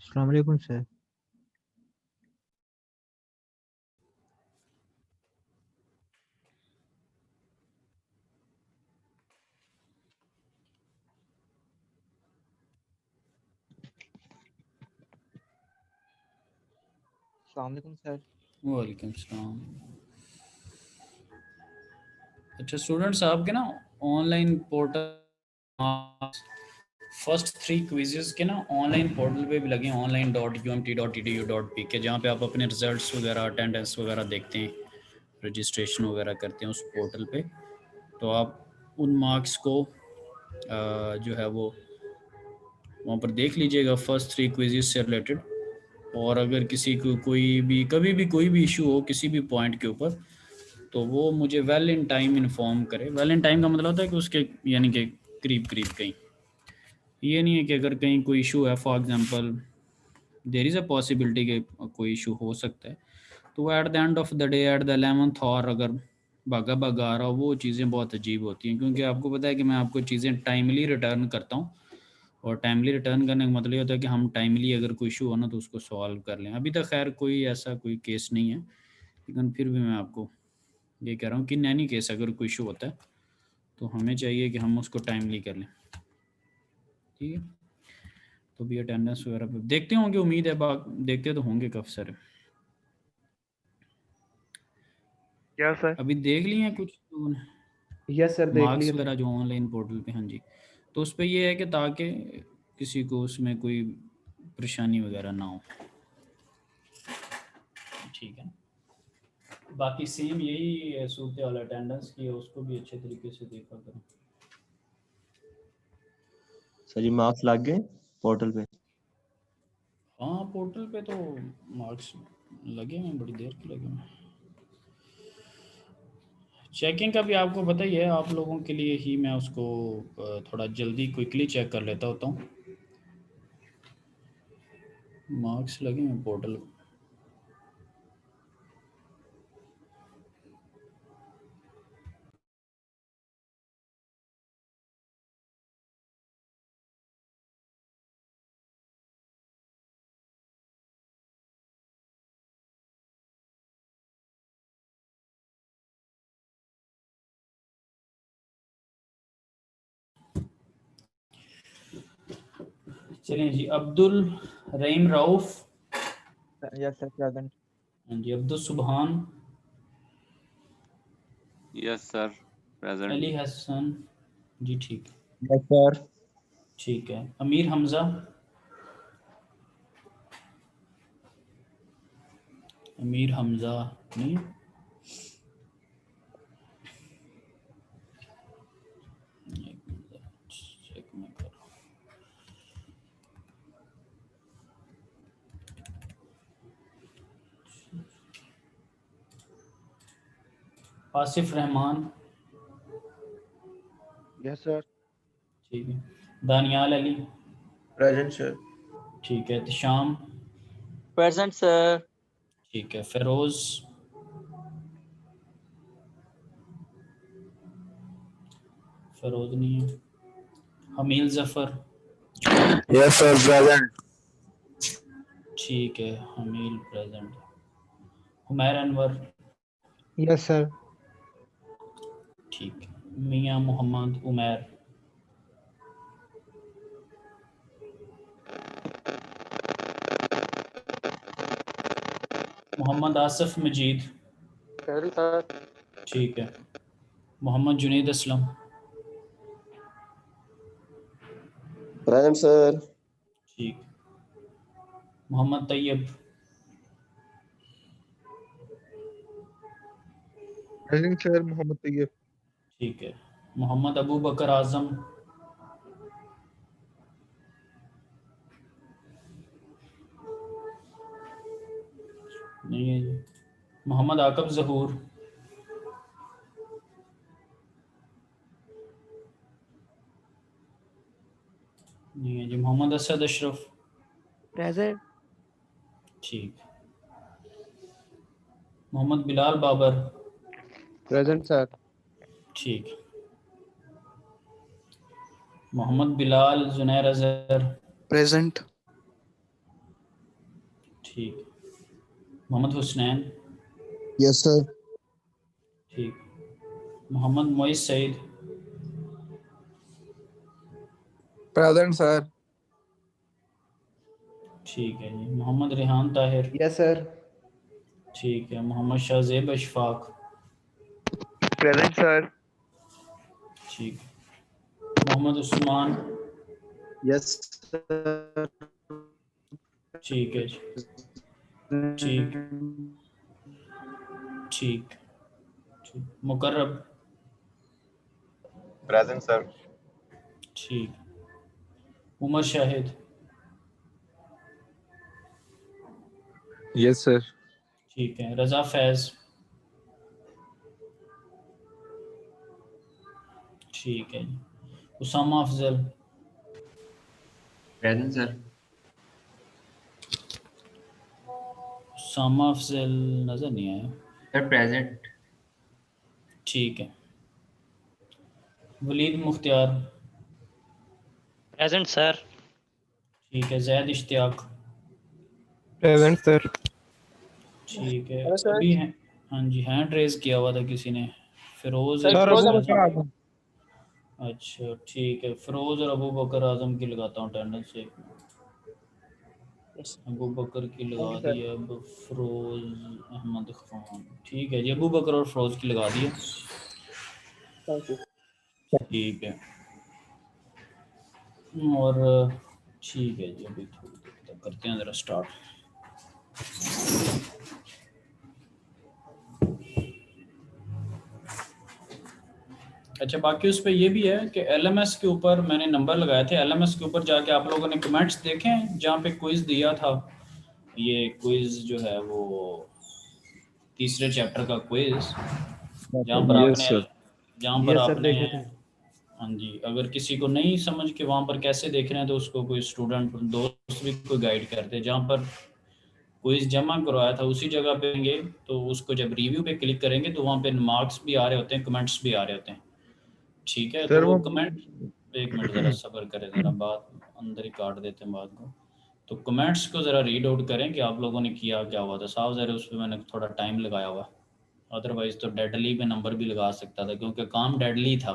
अस्सलाम वालेकुम सर। अस्सलाम वालेकुम सर। वालेकुम सलाम। अच्छा स्टूडेंट्स, आपके ना ऑनलाइन पोर्टल फर्स्ट 3 क्विजेस के ना ऑनलाइन पोर्टल पे भी लगे हैं, online.umt.edu.pk, जहाँ पे आप अपने रिजल्ट्स वगैरह अटेंडेंस वगैरह देखते हैं, रजिस्ट्रेशन वगैरह करते हैं उस पोर्टल पे। तो आप उन मार्क्स को जो है वो वहाँ पर देख लीजिएगा, फर्स्ट 3 क्विजेस से रिलेटेड। और अगर किसी को कोई भी कभी भी कोई भी इशू हो किसी भी पॉइंट के ऊपर, तो वो मुझे वेल इन टाइम इन्फॉर्म करे। वेल इन टाइम का मतलब होता है कि उसके यानी कि करीब करीब कहीं, ये नहीं है कि अगर कहीं कोई इशू है, for example there is a possibility कि कोई इशू हो सकता है, तो वो at the end of the day, at the 11th और अगर भागा भागा आ रहा हो, वो चीज़ें बहुत अजीब होती हैं। क्योंकि आपको पता है कि मैं आपको चीज़ें टाइमली रिटर्न करता हूँ, और टाइमली रिटर्न करने का मतलब ये होता है कि हम टाइमली अगर कोई इशू हो ना तो उसको सॉल्व कर लें। अभी तक खैर कोई ऐसा कोई केस नहीं है, लेकिन फिर भी मैं आपको ये कह रहा हूँ कि इन एनी केस अगर कोई इशू होता है तो हमें चाहिए कि हम उसको टाइमली कर लें। ठीक है, तो भी अटेंडेंस वगैरह पे देखते होंगे, उम्मीद है देखते तो होंगे काफ़ी सारे। क्या सर? अभी देख लिए हैं कुछ यस सर, देख मार्क्स लिए थे। वगैरह जो ऑनलाइन पोर्टल पे? हाँ जी। तो उस पर ये है कि ताकि किसी को उसमें कोई परेशानी वगैरह ना हो। ठीक है, बाकी सेम यही सूरत हाल अटेंडेंस की है, उसको भी अच्छे तरीके से देखा करो। सर जी मार्क्स लग गए पोर्टल पे? हाँ, पोर्टल पे तो मार्क्स लगे हैं, बड़ी देर के लगे हैं। चेकिंग का भी आपको पता ही है, आप लोगों के लिए ही मैं उसको थोड़ा जल्दी क्विकली चेक कर लेता होता हूँ। मार्क्स लगे हैं पोर्टल। चलिए जी, Abdul Rahim Rauf. Yes sir, present. हाँ जी, Abdul Subhan. Yes sir, present. Ali Hasan ji, ठीक है। Yes sir. ठीक है, अमीर हमज़ा। अमीर हमज़ा नहीं। चेक में कर रहा हूँ। आसिफ रहमान। Yes sir. ठीक है, दानियाल अली। Present sir. ठीक है, तिशाम। Present sir. ठीक है, फेरोज। फेरोज नहीं है। Hameel Zafar. Yes sir, present. ठीक है, Hameel present. Humair Anwar. Yes sir. ठीक है, मियां मोहम्मद उमैर। मोहम्मद आसिफ मजीद। Present sir. ठीक है, मोहम्मद जुनैद असलम। Present sir. ठीक, मोहम्मद तैयब। Present sir, Mohammad Tayyab. ठीक है, मोहम्मद अबू बकर आजम। नहीं है जी। मोहम्मद आकब जहूर। नहीं है जी। मोहम्मद असद अशरफ। प्रेजेंट। ठीक, मोहम्मद बिलाल बाबर। Present sir. ठीक, मोहम्मद बिलाल जुनैर अजहर। प्रेजेंट। ठीक। मोहम्मद हुसनैन। Yes, sir. ठीक। मोहम्मद मोइस सईद। Present, sir. ठीक है जी। मोहम्मद रिहान ताहिर। Yes, sir. ठीक है। मोहम्मद शाहजेब अशफाक। Present, sir. ठीक। मोहम्मद उस्मान। Yes, sir. ठीक है जी। ठीक ठीक ठीक। मुकर्रब। Present, sir. ठीक। उमर शाहिद। Yes, sir. ठीक है। रज़ा फैज़। ठीक है जी। उसामा अफजल। Present sir. उसामा अफजल नज़र नहीं आया। Sir present. ठीक है। वलीद मुख्तियार। Present, sir. ठीक है। जैद इश्तियाक। Present, sir. ठीक है। Hello, sir. अभी है। हाँ जी, हैंड रेज किया हुआ था किसी ने। फिरोज Sir, एक Sir, Firoz Abu है। Ahmed Bakr Khan. Azam. अच्छा ठीक है। फिरोज और अबू बकर आजम की लगाता हूँ अटेंडेंस से। Yes. अबू बकर की लगा Thank you, दी sir. है। अब फिरोज अहमद खान। ठीक है जी। अबू बकर और फिरोज की लगा दी है। Thank you. ठीक है। और ठीक है जी। अभी थोड़ी देर तक करते हैं ज़रा स्टार्ट। अच्छा, बाकी उस पर ये भी है कि एलएमएस के ऊपर मैंने नंबर लगाए थे। एलएमएस के ऊपर जाके आप लोगों ने कमेंट्स देखे हैं जहाँ पे क्विज दिया था। ये क्विज जो है वो तीसरे चैप्टर का क्विज, जहाँ पर Yes, आपने sir. जहाँ पर Yes, sir. आपने देखे थे. हाँ जी, अगर किसी को नहीं समझ के वहाँ पर कैसे देख रहे हैं तो उसको कोई स्टूडेंट दोस्त भी कोई गाइड करते। जहाँ पर क्विज जमा करवाया था उसी जगह पे होंगे, तो उसको जब रिव्यू पे क्लिक करेंगे तो वहाँ पे मार्क्स भी आ रहे होते हैं, कमेंट्स भी आ रहे होते हैं। ठीक है, तो Sir, वो वो कमेंट, एक मिनट ज़रा सब्र करें, ज़रा बात अंदर ही काट देते हैं बात को। तो कमेंट्स को ज़रा रीड आउट करें कि आप लोगों ने किया क्या हुआ था। साफ ज़रा उस पर मैंने थोड़ा टाइम लगाया हुआ, अदरवाइज़ तो डेडली पे नंबर भी लगा सकता था क्योंकि काम डेडली था।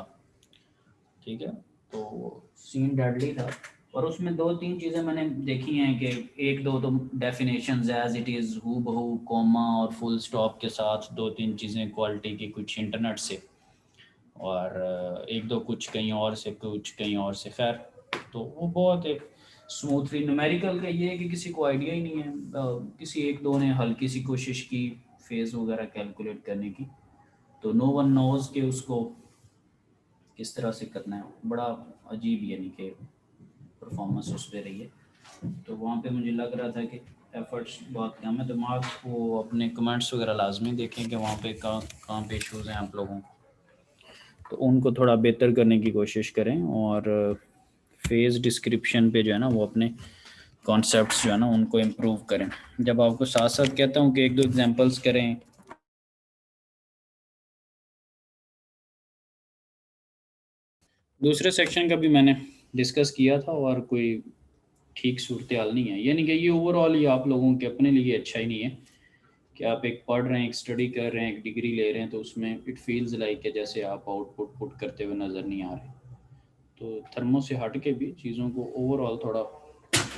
ठीक है, तो सीन डेडली था। और उसमें दो तीन चीज़ें मैंने देखी हैं कि एक दो तो डेफिनेशंस एज इट इज़ हू बहू कॉमा और फुल स्टॉप के साथ, दो तीन चीज़ें क्वालिटी की कुछ इंटरनेट से, और एक दो कुछ कहीं और से, कुछ कहीं और से। खैर, तो वो बहुत एक स्मूथली। न्यूमेरिकल का ये है कि किसी को आइडिया ही नहीं है। किसी एक दो ने हल्की सी कोशिश की फेज़ वगैरह कैलकुलेट करने की, तो नो वन नोज़ कि उसको किस तरह से करना है। बड़ा अजीब, यानी कि परफॉर्मेंस उस पर रही है। तो वहाँ पे मुझे लग रहा था कि एफर्ट्स बहुत कम है। तो मार्क्स को अपने कमेंट्स वगैरह लाजमी देखें कि वहाँ पे कहाँ पे इशूज़ हैं आप लोगों को, तो उनको थोड़ा बेहतर करने की कोशिश करें। और फेज़ डिस्क्रिप्शन पे जो है ना वो अपने कॉन्सेप्ट्स जो है ना उनको इम्प्रूव करें। जब आपको साथ साथ कहता हूँ कि एक दो एग्जांपल्स करें, दूसरे सेक्शन का भी मैंने डिस्कस किया था और कोई ठीक सूरत हाल नहीं है। यानी कि ये ओवरऑल ही आप लोगों के अपने लिए अच्छा ही नहीं है कि आप एक पढ़ रहे हैं, एक स्टडी कर रहे हैं, एक डिग्री ले रहे हैं, तो उसमें इट फील्स लाइक जैसे आप आउटपुट पुट करते हुए नज़र नहीं आ रहे। तो थर्मो से हट के भी चीज़ों को ओवरऑल थोड़ा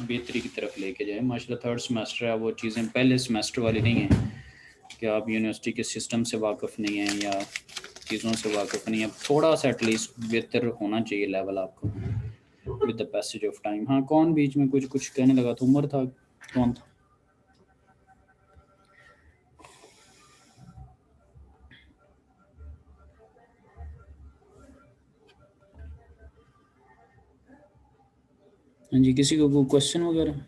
बेहतरी की तरफ लेके जाए। माशाल्लाह थर्ड सेमेस्टर है, वो चीज़ें पहले सेमेस्टर वाली नहीं है कि आप यूनिवर्सिटी के सिस्टम से वाकिफ़ नहीं हैं या चीज़ों से वाकिफ़ नहीं है। थोड़ा सा एटलीस्ट बेहतर होना चाहिए लेवल आपको with the passage of time. हाँ, कौन बीच में कुछ कुछ कहने लगा था? उमर था, कौन था? हाँ जी, किसी को कोई क्वेश्चन वगैरह?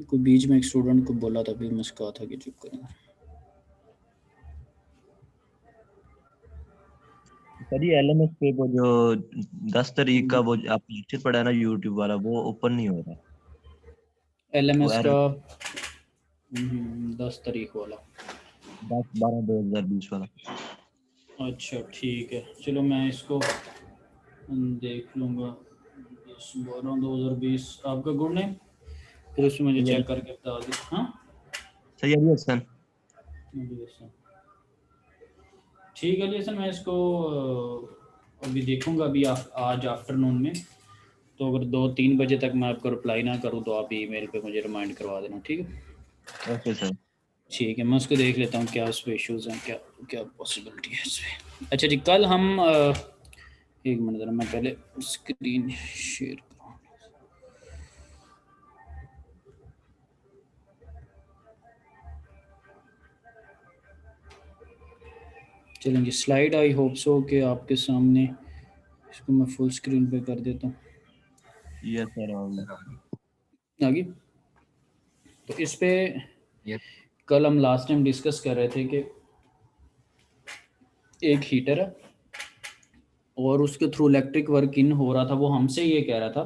कोई बीच में एक स्टूडेंट को बोला था, फिर मुझे कहा था कि चुप करें। सर ये एलएमएस पे वो जो 10 तारीख का वो आपने लेक्चर पढ़ा है ना यूट्यूब वाला, वो ओपन नहीं हो रहा। वो एलएमएस एरर का 10 तारीख वाला। 10/12/2020 वाला। अच्छा ठीक है, चलो मैं इसको देख लूँगा। 10/12/2020 आपका गुड नेम? फिर उसमें मुझे सही है। चेक करके बता दी। हाँ सही है हसन। ठीक है जी सर, मैं इसको अभी देखूंगा अभी आज आफ्टरनून में। तो अगर 2-3 बजे तक मैं आपको रिप्लाई ना करूँ तो आप ईमेल पे मुझे रिमाइंड करवा देना, ठीक है। Okay sir. ठीक है, मैं उसको देख लेता हूँ क्या उस पर इशूज़ हैं, क्या क्या पॉसिबिलिटी है इसमें। अच्छा जी, कल हम एक मिनट ज़रा मैं पहले स्क्रीन शेयर करूँ। चलें जी, स्लाइड आई होप सो कि आपके सामने, इसको मैं फुल स्क्रीन पे कर देता हूँ। Yes sir. आगे तो इस पे कल हम लास्ट टाइम डिस्कस कर रहे थे कि एक हीटर है और उसके थ्रू इलेक्ट्रिक वर्क इन हो रहा था। वो हमसे ये कह रहा था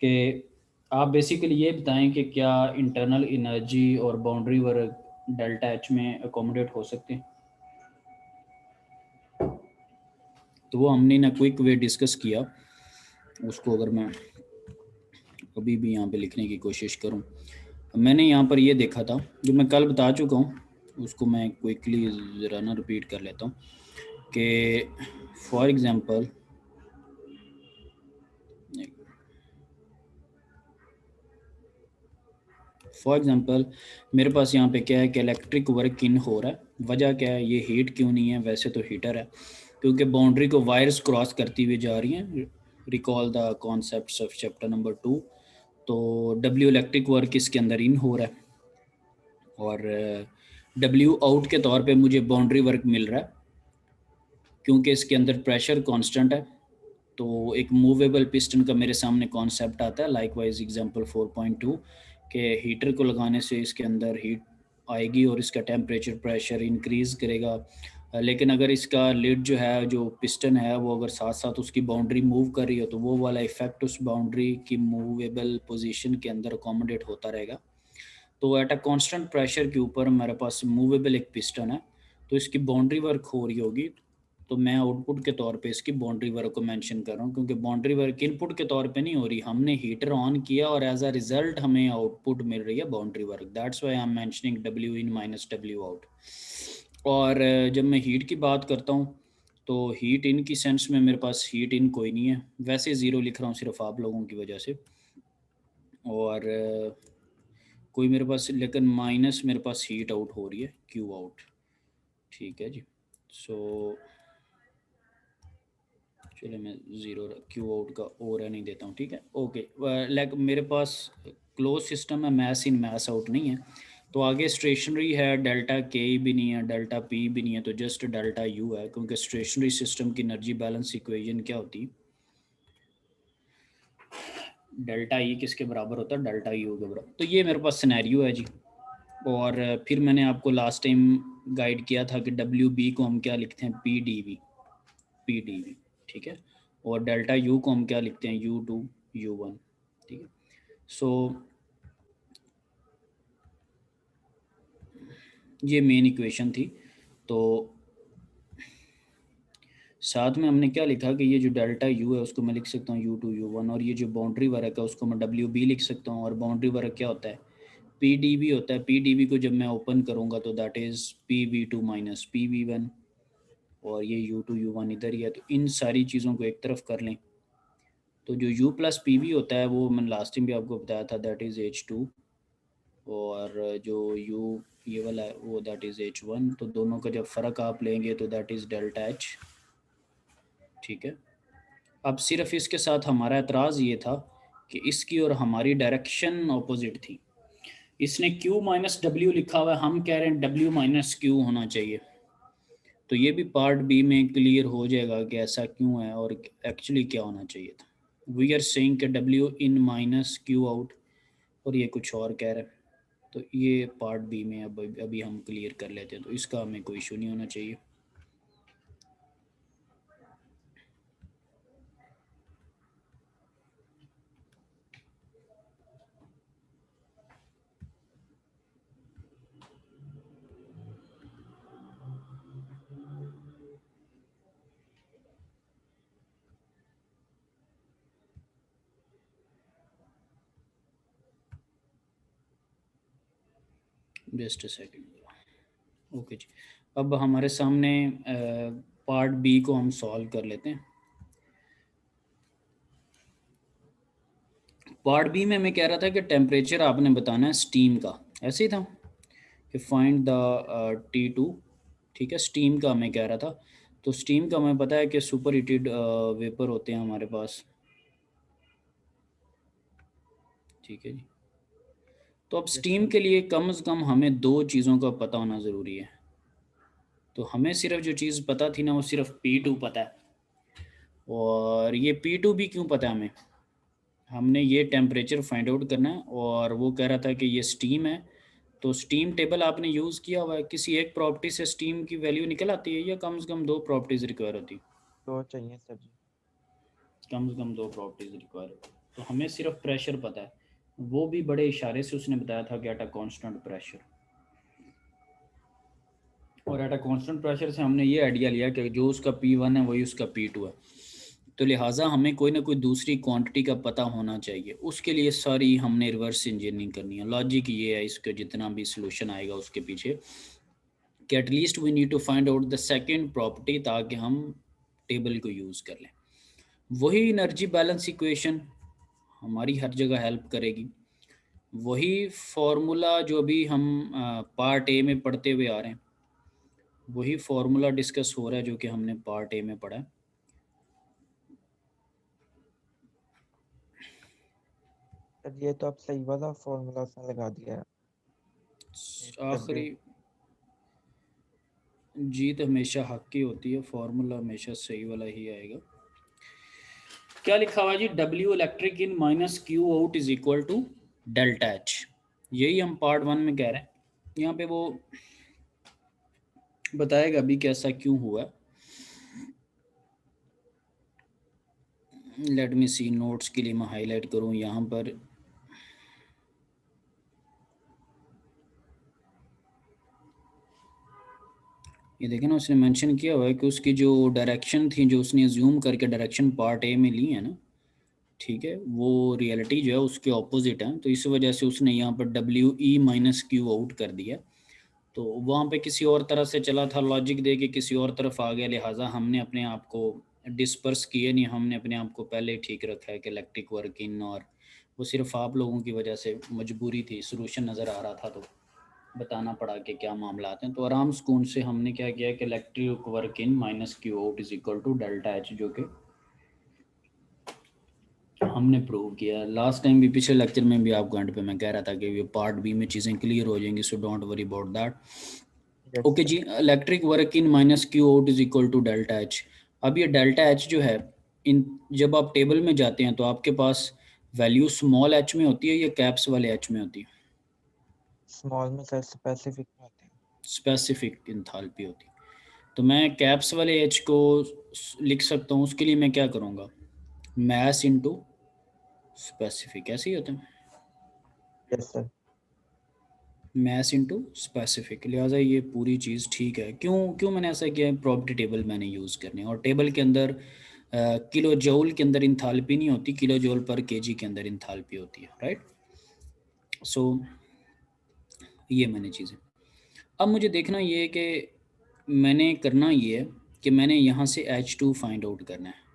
कि आप बेसिकली ये बताएं कि क्या इंटरनल एनर्जी और बाउंड्री वर्क डेल्टा एच में अकोमोडेट हो सकते हैं। तो वो हमने ना क्विक वे डिस्कस किया उसको। अगर मैं अभी भी यहाँ पे लिखने की कोशिश करूँ, मैंने यहाँ पर ये देखा था जो मैं कल बता चुका हूँ, उसको मैं क्विकली ज़रा ना रिपीट कर लेता हूँ कि फॉर एग्ज़ाम्पल मेरे पास यहाँ पे क्या है कि इलेक्ट्रिक वर्क इन हो रहा है। वजह क्या है, ये हीट क्यों नहीं है, वैसे तो हीटर है, क्योंकि बाउंड्री को वायर्स क्रॉस करती हुई जा रही हैं। Recall the concepts of chapter number 2। तो डब्ल्यू इलेक्ट्रिक वर्क इसके अंदर इन हो रहा है और डब्ल्यू आउट के तौर पे मुझे बाउंड्री वर्क मिल रहा है क्योंकि इसके अंदर प्रेशर कांस्टेंट है। तो एक मूवेबल पिस्टन का मेरे सामने कॉन्सेप्ट आता है। लाइकवाइज एग्जांपल 4.2 के हीटर को लगाने से इसके अंदर हीट आएगी और इसका टेम्परेचर प्रेशर इंक्रीज़ करेगा। लेकिन अगर इसका लिड जो है, जो पिस्टन है, वो अगर साथ साथ उसकी बाउंड्री मूव कर रही हो तो वो वाला इफेक्ट उस बाउंड्री की मूवेबल पोजीशन के अंदर अकोमोडेट होता रहेगा। तो एट अ कांस्टेंट प्रेशर के ऊपर मेरे पास मूवेबल एक पिस्टन है, तो इसकी बाउंड्री वर्क हो रही होगी। तो मैं आउटपुट के तौर पे इसकी बाउंड्री वर्क को मेंशन कर रहा हूँ, क्योंकि बाउंड्री वर्क इनपुट के तौर पे नहीं हो रही, हमने हीटर ऑन किया और एज अ रिजल्ट हमें आउटपुट मिल रही है boundary work. That's why I am mentioning W in minus W out. और जब मैं हीट की बात करता हूँ तो हीट इन की सेंस में मेरे पास हीट इन कोई नहीं है, वैसे ज़ीरो लिख रहा हूँ सिर्फ आप लोगों की वजह से। और कोई मेरे पास, लेकिन माइनस मेरे पास हीट आउट हो रही है, क्यू आउट। ठीक है जी। सो चलिए मैं ज़ीरो क्यू आउट का ओ रहने देता हूँ, ठीक है। ओके, लाइक मेरे पास क्लोज सिस्टम है, मैस इन मैस आउट नहीं है। तो आगे स्टेशनरी है, डेल्टा के भी नहीं है, डेल्टा पी भी नहीं है, तो जस्ट डेल्टा यू है, क्योंकि स्टेशनरी सिस्टम की एनर्जी बैलेंस इक्वेशन क्या होती है, डेल्टा ई किसके बराबर होता है, डेल्टा यू के बराबर। तो ये मेरे पास सिनेरियो है जी। और फिर मैंने आपको लास्ट टाइम गाइड किया था कि डब्ल्यू बी को हम क्या लिखते हैं, P D V, P D V, ठीक है। और डेल्टा यू को हम क्या लिखते हैं, यू टू यू वन, ठीक है। सो ये मेन इक्वेशन थी। तो साथ में हमने क्या लिखा कि ये जो डेल्टा यू है उसको मैं लिख सकता हूँ यू टू यू वन, और ये जो बाउंड्री वर्क है उसको मैं डब्ल्यू बी लिख सकता हूँ। और बाउंड्री वर्क क्या होता है, पी डी वी होता है। पी डी वी को जब मैं ओपन करूँगा तो that is P V two minus P V one, और ये यू टू यू वन इधर ही है। तो इन सारी चीज़ों को एक तरफ कर लें तो जो u प्लस पी वी होता है वो मैंने लास्ट टाइम भी आपको बताया था, दैट इज़ एच टू। और जो u ये वाला है वो दैट इज़ एच वन। तो दोनों का जब फ़र्क आप लेंगे तो दैट इज़ डेल्टा एच, ठीक है। अब सिर्फ इसके साथ हमारा एतराज़ ये था कि इसकी और हमारी डायरेक्शन ऑपोजिट थी। इसने q माइनस डब्ल्यू लिखा हुआ है, हम कह रहे हैं w माइनस क्यू होना चाहिए। तो ये भी पार्ट बी में क्लियर हो जाएगा कि ऐसा क्यों है और एक्चुअली क्या होना चाहिए था। वी आर सेइंग कि W in minus Q out, और ये कुछ और कह रहा है। तो ये पार्ट बी में अब अभी हम क्लियर कर लेते हैं, तो इसका हमें कोई इशू नहीं होना चाहिए। Just a second. ओके जी, अब हमारे सामने पार्ट बी को हम सॉल्व कर लेते हैं। पार्ट बी में मैं कह रहा था कि टेम्परेचर आपने बताना है स्टीम का, ऐसे ही था कि फाइंड द T2, ठीक है, स्टीम का मैं कह रहा था। तो स्टीम का हमें पता है कि सुपर हीटेड वेपर होते हैं हमारे पास, ठीक है जी। तो अब स्टीम के लिए कम से कम हमें दो चीज़ों का पता होना ज़रूरी है। तो हमें सिर्फ जो चीज़ पता थी ना वो सिर्फ P2 पता है, और ये P2 भी क्यों पता है हमें, हमने ये टेम्परेचर फाइंड आउट करना है, और वो कह रहा था कि ये स्टीम है। तो स्टीम टेबल आपने यूज़ किया हुआ है, किसी एक प्रॉपर्टी से स्टीम की वैल्यू निकल आती है या कम से कम दो प्रॉपर्टीज़ रिक्वायर होती है? दो चाहिए सर जी। कम से कम दो प्रॉपर्टीज़ रिक्वायर होती है। तो हमें सिर्फ प्रेशर पता है, वो भी बड़े इशारे से उसने बताया था कि एट अ कांस्टेंट प्रेशर, और एट अ कांस्टेंट प्रेशर से हमने ये आइडिया लिया कि जो उसका P1 है वही उसका P2 है। तो लिहाजा हमें कोई ना कोई दूसरी क्वांटिटी का पता होना चाहिए, उसके लिए सारी हमने रिवर्स इंजीनियरिंग करनी है। लॉजिक ये है इसका, जितना भी सोल्यूशन आएगा उसके पीछे, कि at least we need to find out the second property, ताकि हम टेबल को यूज़ कर लें। वही एनर्जी बैलेंस इक्वेशन हमारी हर जगह हेल्प करेगी, वही फॉर्मूला जो भी हम पार्ट ए में पढ़ते हुए आ रहे हैं, वही फॉर्मूला डिस्कस हो रहा है जो कि हमने पार्ट ए में पढ़ा है। सर ये तो आप सही वाला फॉर्मूला उसने लगा दिया है। आखिरी जीत हमेशा हक की होती है, फॉर्मूला हमेशा सही वाला ही आएगा। क्या लिखा हुआ है जी, W electric in minus Q out is equal to delta H। यही हम पार्ट 1 में कह रहे हैं। यहाँ पे वो बताएगा भी कैसा क्यों हुआ। लेट मी सी, नोट्स के लिए मैं हाईलाइट करूँ यहाँ पर। ये देखें ना, उसने मेंशन किया हुआ है कि उसकी जो डायरेक्शन थी, जो उसने अज्यूम करके डायरेक्शन पार्ट ए में ली है ना, ठीक है, वो रियलिटी जो है उसके ऑपोजिट है। तो इस वजह से उसने यहाँ पर WE माइनस Q आउट कर दिया। तो वहाँ पे किसी और तरह से चला था, लॉजिक दे के किसी और तरफ आ गया, लिहाजा हमने अपने आप को डिस्पर्स किए नहीं, हमने अपने आप को पहले ही ठीक रखा है कि इलेक्ट्रिक वर्किंग, और वो सिर्फ आप लोगों की वजह से मजबूरी थी, सोल्यूशन नज़र आ रहा था तो बताना पड़ा कि क्या मामला हैं। तो आराम सुकून से हमने क्या किया कि electric work in minus Q out is equal to delta H, जो कि हमने प्रूव किया। लास्ट टाइम भी, पिछले लेक्चर में भी आपको एंड पे मैं कह रहा था कि ये पार्ट बी में चीज़ें क्लियर हो जाएंगी, so don't worry about that. Okay जी, electric work in minus Q out is equal to delta H। अब ये डेल्टा H जो है, इन जब आप टेबल में जाते हैं तो आपके पास वैल्यू स्मॉल h में होती है या कैप्स वाले h में होती है? स्मॉल में सर स्पेसिफिक में होते हैं। स्पेसिफिक इंथैल्पी होती है। तो मैं कैप्स वाले h को लिख सकता हूँ, उसके लिए मैं क्या करूँगा, मैस इनटू स्पेसिफिक, ऐसे ही होता है, yes sir. Mass into specific. लिहाजा ये पूरी चीज़ ठीक है। क्यों क्यों मैंने ऐसा किया, प्रॉपर्टी टेबल मैंने यूज़ करनी है, और टेबल के अंदर किलो जूल के अंदर इंथैल्पी नहीं होती, किलो जूल पर केजी के अंदर इंथैल्पी होती है, राइट। सो ये मैंने चीज़ें, अब मुझे देखना ये है कि मैंने करना ये है कि मैंने यहाँ से H2 फाइंड आउट करना है।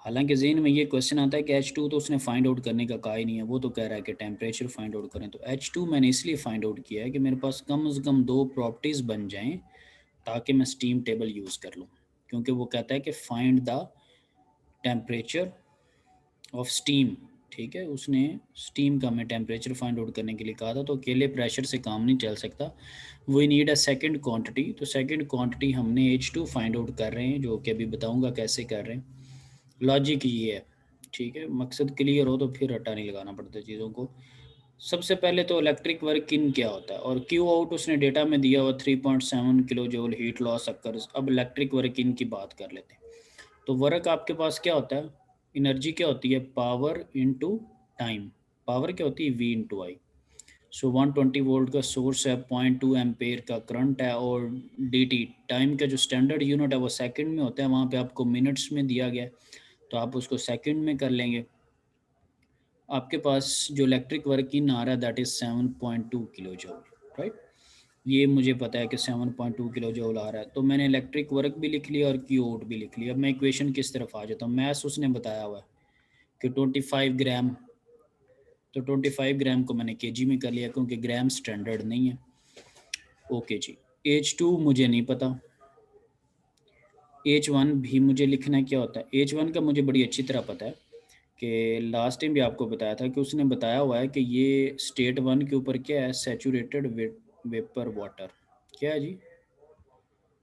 हालांकि ज़हन में ये क्वेश्चन आता है कि H2 तो उसने फाइंड आउट करने का कहा ही नहीं है, वो तो कह रहा है कि टेम्परेचर फाइंड आउट करें। तो H2 मैंने इसलिए फाइंड आउट किया है कि मेरे पास कम से कम दो प्रॉपर्टीज़ बन जाएं ताकि मैं स्टीम टेबल यूज़ कर लूँ, क्योंकि वो कहता है कि find the temperature of steam, ठीक है, उसने स्टीम का हमें टेम्परेचर फाइंड आउट करने के लिए कहा था। तो अकेले प्रेशर से काम नहीं चल सकता, we need a second quantity. तो सेकंड क्वांटिटी हमने H2 फाइंड आउट कर रहे हैं, जो कि अभी बताऊंगा कैसे कर रहे हैं। लॉजिक ये है, ठीक है, मकसद क्लियर हो तो फिर रट्टा नहीं लगाना पड़ता चीज़ों को। सबसे पहले तो इलेक्ट्रिक वर्क इन क्या होता है, और Q आउट उसने डेटा में दिया हुआ 3.7 kilo joule heat loss occurs. अब इलेक्ट्रिक वर्क इन की बात कर लेते हैं। तो वर्क आपके पास क्या होता है, एनर्जी क्या होती है, पावर इनटू टाइम। पावर क्या होती है, V इंटू आई। सो 120 वोल्ट का सोर्स है, 0.2 एम्पेयर का करंट है, और dt टाइम का जो स्टैंडर्ड यूनिट है वो सेकंड में होता है, वहाँ पे आपको मिनट्स में दिया गया है, तो आप उसको सेकंड में कर लेंगे। आपके पास जो इलेक्ट्रिक वर्क इन आ रहा है that is 7.2 kilo joule, right. ये मुझे पता है कि 7.2 किलो जूल आ रहा है, तो मैंने इलेक्ट्रिक वर्क भी लिख लिया और क्यू आउट भी लिख लिया। अब मैं इक्वेशन किस तरफ आ जाता हूँ, मैथ्स उसने बताया हुआ है कि 25 ग्राम, तो 25 ग्राम को मैंने केजी में कर लिया क्योंकि ग्राम स्टैंडर्ड नहीं है। ओके जी, H2 मुझे नहीं पता, H1 भी मुझे लिखना क्या होता है। H1 का मुझे बड़ी अच्छी तरह पता है कि लास्ट टाइम भी आपको बताया था कि उसने बताया हुआ है कि ये स्टेट 1 के ऊपर क्या है, सैचुरेटेड वेपर वाटर, क्या है जी,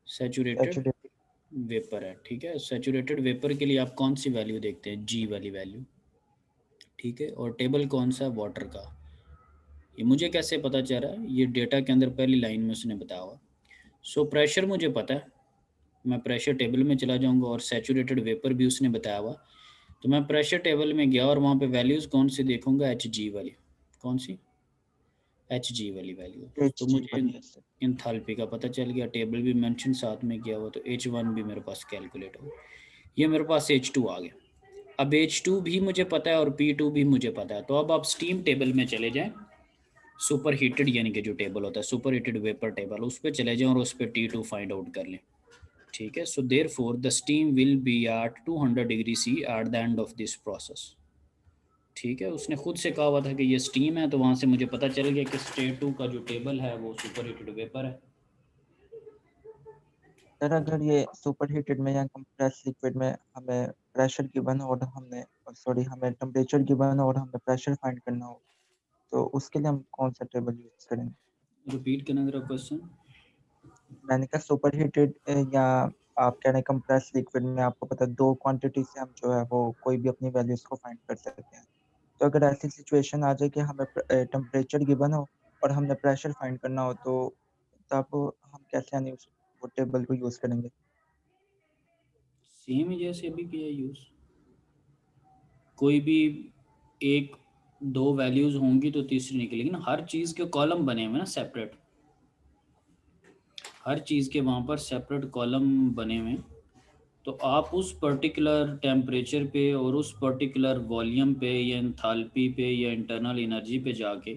सैचुरेटेड Saturated. वेपर है। ठीक है, सैचुरेटेड वेपर के लिए आप कौन सी वैल्यू देखते हैं, जी वाली वैल्यू। ठीक है, और टेबल कौन सा है, वाटर का। ये मुझे कैसे पता चल रहा है, ये डेटा के अंदर पहली लाइन में उसने बताया हुआ। सो प्रेशर मुझे पता है, मैं प्रेशर टेबल में चला जाऊंगा, और सैचुरेटेड वेपर भी उसने बताया हुआ। तो मैं प्रेशर टेबल में गया और वहाँ पे वैल्यूज़ कौन सी देखूंगा, एच जी वाली। कौन सी, एच जी वाली वैल्यू। तो HG मुझे वाली, yes, sir. इंथाल्पी का पता चल गया, टेबल भी मेंशन साथ में किया हुआ, तो H1 भी मेरे पास कैलकुलेट हो गया। ये मेरे पास H2 आ गया। अब H2 भी मुझे पता है और P2 भी मुझे पता है। तो अब आप स्टीम टेबल में चले जाएं, सुपर हीटेड यानी कि जो टेबल होता है सुपर हीटेड वेपर टेबल, उस पर चले जाएं और उस पर T2 फाइंड आउट कर लें। ठीक है, so therefore the steam will be at 200 degree C at the end of this process. ठीक है, उसने खुद से कहा हुआ था कि ये स्टीम है, तो वहाँ से मुझे पता चल गया कि स्टेट 2 का जो टेबल है वो सुपर हीटेड वेपर है। सर अगर ये सुपर हीटेड में या कंप्रेस लिक्विड में हमें प्रेशर गिवन हो और हमने, सॉरी, हमें टेम्परेचर गिवन हो और हमें प्रेशर फाइंड करना हो, तो उसके लिए हम कौन सा टेबल यूज करेंगे? रिपीट करना जरा क्वेश्चन। मैंने कहा सुपर हीटेड या आप कह रहे हैं कंप्रेस लिक्विड में, आपको पता है दो क्वांटिटी से हम जो है वो कोई भी अपनी वैल्यूज को फाइंड कर सकते हैं। तो अगर ऐसी सिचुएशन आ जाए कि हमें टेम्परेचर गिवन हो और हमने प्रेशर फाइंड करना हो, तो तब हम कैसे यानी वो टेबल को यूज करेंगे? सेम ही जैसे अभी किया यूज, कोई भी एक दो वैल्यूज होंगी तो तीसरी निकलेगी ना। हर चीज़ के कॉलम बने हुए ना सेपरेट, हर चीज़ के वहाँ पर सेपरेट कॉलम बने हुए हैं। तो आप उस पर्टिकुलर टेम्परेचर पे और उस पर्टिकुलर वॉल्यूम पे या एंथैल्पी पे या इंटरनल एनर्जी पे जाके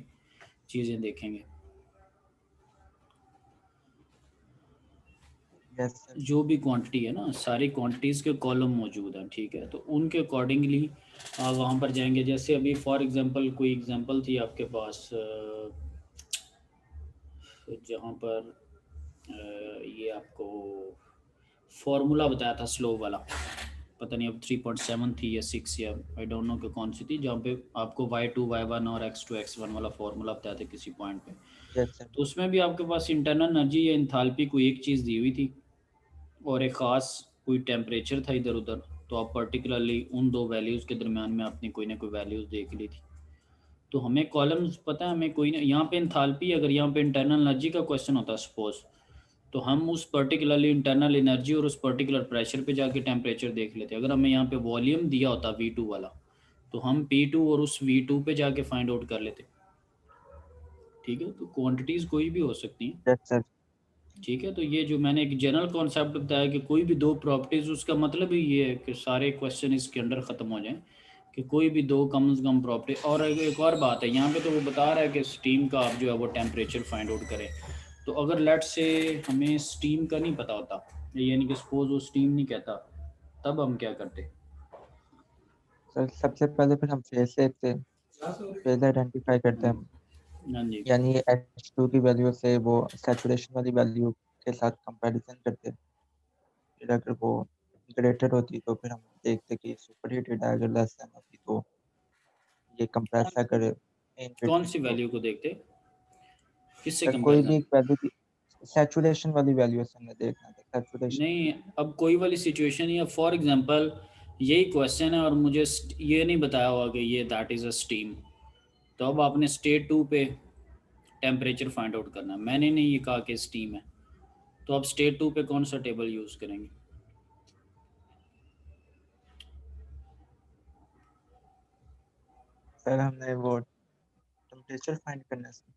चीज़ें देखेंगे। Yes sir. जो भी क्वांटिटी है ना, सारी क्वांटिटीज़ के कॉलम मौजूद हैं। ठीक है, तो उनके अकॉर्डिंगली आप वहाँ पर जाएंगे। जैसे अभी फॉर एग्जांपल कोई एग्जांपल थी आपके पास, जहाँ पर ये आपको फॉर्मूला बताया था स्लो वाला, पता नहीं अब 3.7 थी या 6 या आई डोंट नो कि कौन सी थी, जहाँ पे आपको y2 y1 और x2 x1 वाला फॉर्मूला बताया था किसी पॉइंट पे। Yes sir. तो उसमें भी आपके पास इंटरनल एनर्जी या इंथैल्पी कोई एक चीज़ दी हुई थी और एक ख़ास कोई टेम्परेचर था इधर उधर। तो आप पर्टिकुलरली उन दो वैल्यूज़ के दरमियान में आपने कोई ना कोई वैल्यूज़ देख ली थी। तो हमें कॉलम्स पता है, हमें कोई ना, यहाँ पे इंथैल्पी, अगर यहाँ पे इंटरनल एनर्जी का क्वेश्चन होता सपोज, तो हम उस पर्टिकुलरली इंटरनल एनर्जी और उस पर्टिकुलर प्रेशर पे जाके टेम्परेचर देख लेते। अगर हमें यहाँ पे वॉल्यूम दिया होता V2 वाला, तो हम P2 और उस V2 पे जाके फाइंड आउट कर लेते। ठीक है, तो क्वांटिटीज़ कोई भी हो सकती हैं। Yes sir. ठीक है, तो ये जो मैंने एक जनरल कॉन्सेप्ट बताया कि कोई भी दो प्रॉपर्टीज़, उसका मतलब ही ये है कि सारे क्वेश्चन इसके अंडर ख़त्म हो जाएं कि कोई भी दो कम से कम प्रॉपर्टी। और एक और बात है यहाँ पे, तो वो बता रहा है कि स्टीम का आप जो है वो टेम्परेचर फाइंड आउट करें। तो अगर लेट से हमें स्टीम का नहीं पता होता, यानी कि सपोज वो स्टीम नहीं कहता, तब हम क्या करते। सर सबसे पहले फिर हम फेज से फेज आइडेंटिफाई करते हैं, हाँ जी, यानी H2 की वैल्यू से वो सैचुरेशन वाली वैल्यू के साथ कंपैरिजन करते हैं। फिर अगर वो ग्रेटर होती तो फिर हम देखते कि सुपर हीटेड है, अगर लेस देन होती तो ये कंप्रेस है, अगर इन कौन बिटवीन सी तो वैल्यू को देखते, किससे सर कोई भी कंपेरिजन। एक वैल्यू की सैचुरेशन वाली वैल्यू से हमने देखना था, सैचुरेशन। नहीं, अब कोई वाली सिचुएशन, या फॉर एग्जांपल यही क्वेश्चन है और मुझे ये नहीं बताया हुआ कि ये दैट इज़ अ स्टीम, तो अब आपने स्टेट 2 पे टेम्परेचर फाइंड आउट करना है। मैंने नहीं ये कहा कि स्टीम है, तो अब स्टेट 2 पे कौन सा टेबल यूज़ करेंगे। सर हमने वो टेम्परेचर फाइंड करना है सर।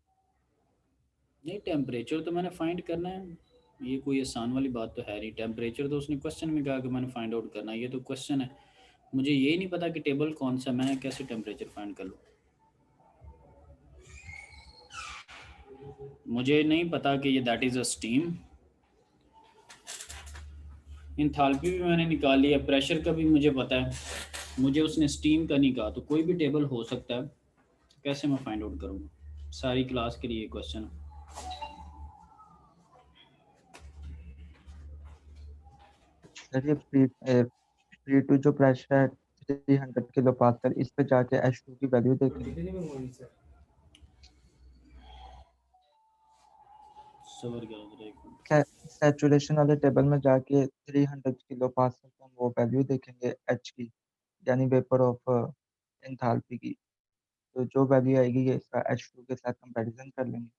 नहीं, टेम्परेचर तो मैंने फाइंड करना है, ये कोई आसान वाली बात तो है नहीं। टेम्परेचर तो उसने क्वेश्चन में कहा कि मैंने फाइंड आउट करना है, ये तो क्वेश्चन है। मुझे ये नहीं पता कि टेबल कौन सा, मैं कैसे टेम्परेचर फाइंड कर लूँ। मुझे नहीं पता कि ये that is a steam. Enthalpy भी मैंने निकाल लिया, प्रेशर का भी मुझे पता है, मुझे उसने स्टीम का नहीं कहा, तो कोई भी टेबल हो सकता है, कैसे मैं फाइंड आउट करूँगा? सारी क्लास के लिए क्वेश्चन है। सर ये P2 जो प्रेशर है 300 किलो पास्कल, इस पे जाके H2 की वैल्यू देखेंगे। सबर क्या जरा एक मिनट। सैचुरेशन वाले टेबल में जाके 300 किलो पास्कल पे हम वो वैल्यू देखेंगे H की, यानी वेपर ऑफ एंथैल्पी की। तो जो वैल्यू आएगी ये इसका H2 के साथ कंपैरिजन कर लेंगे।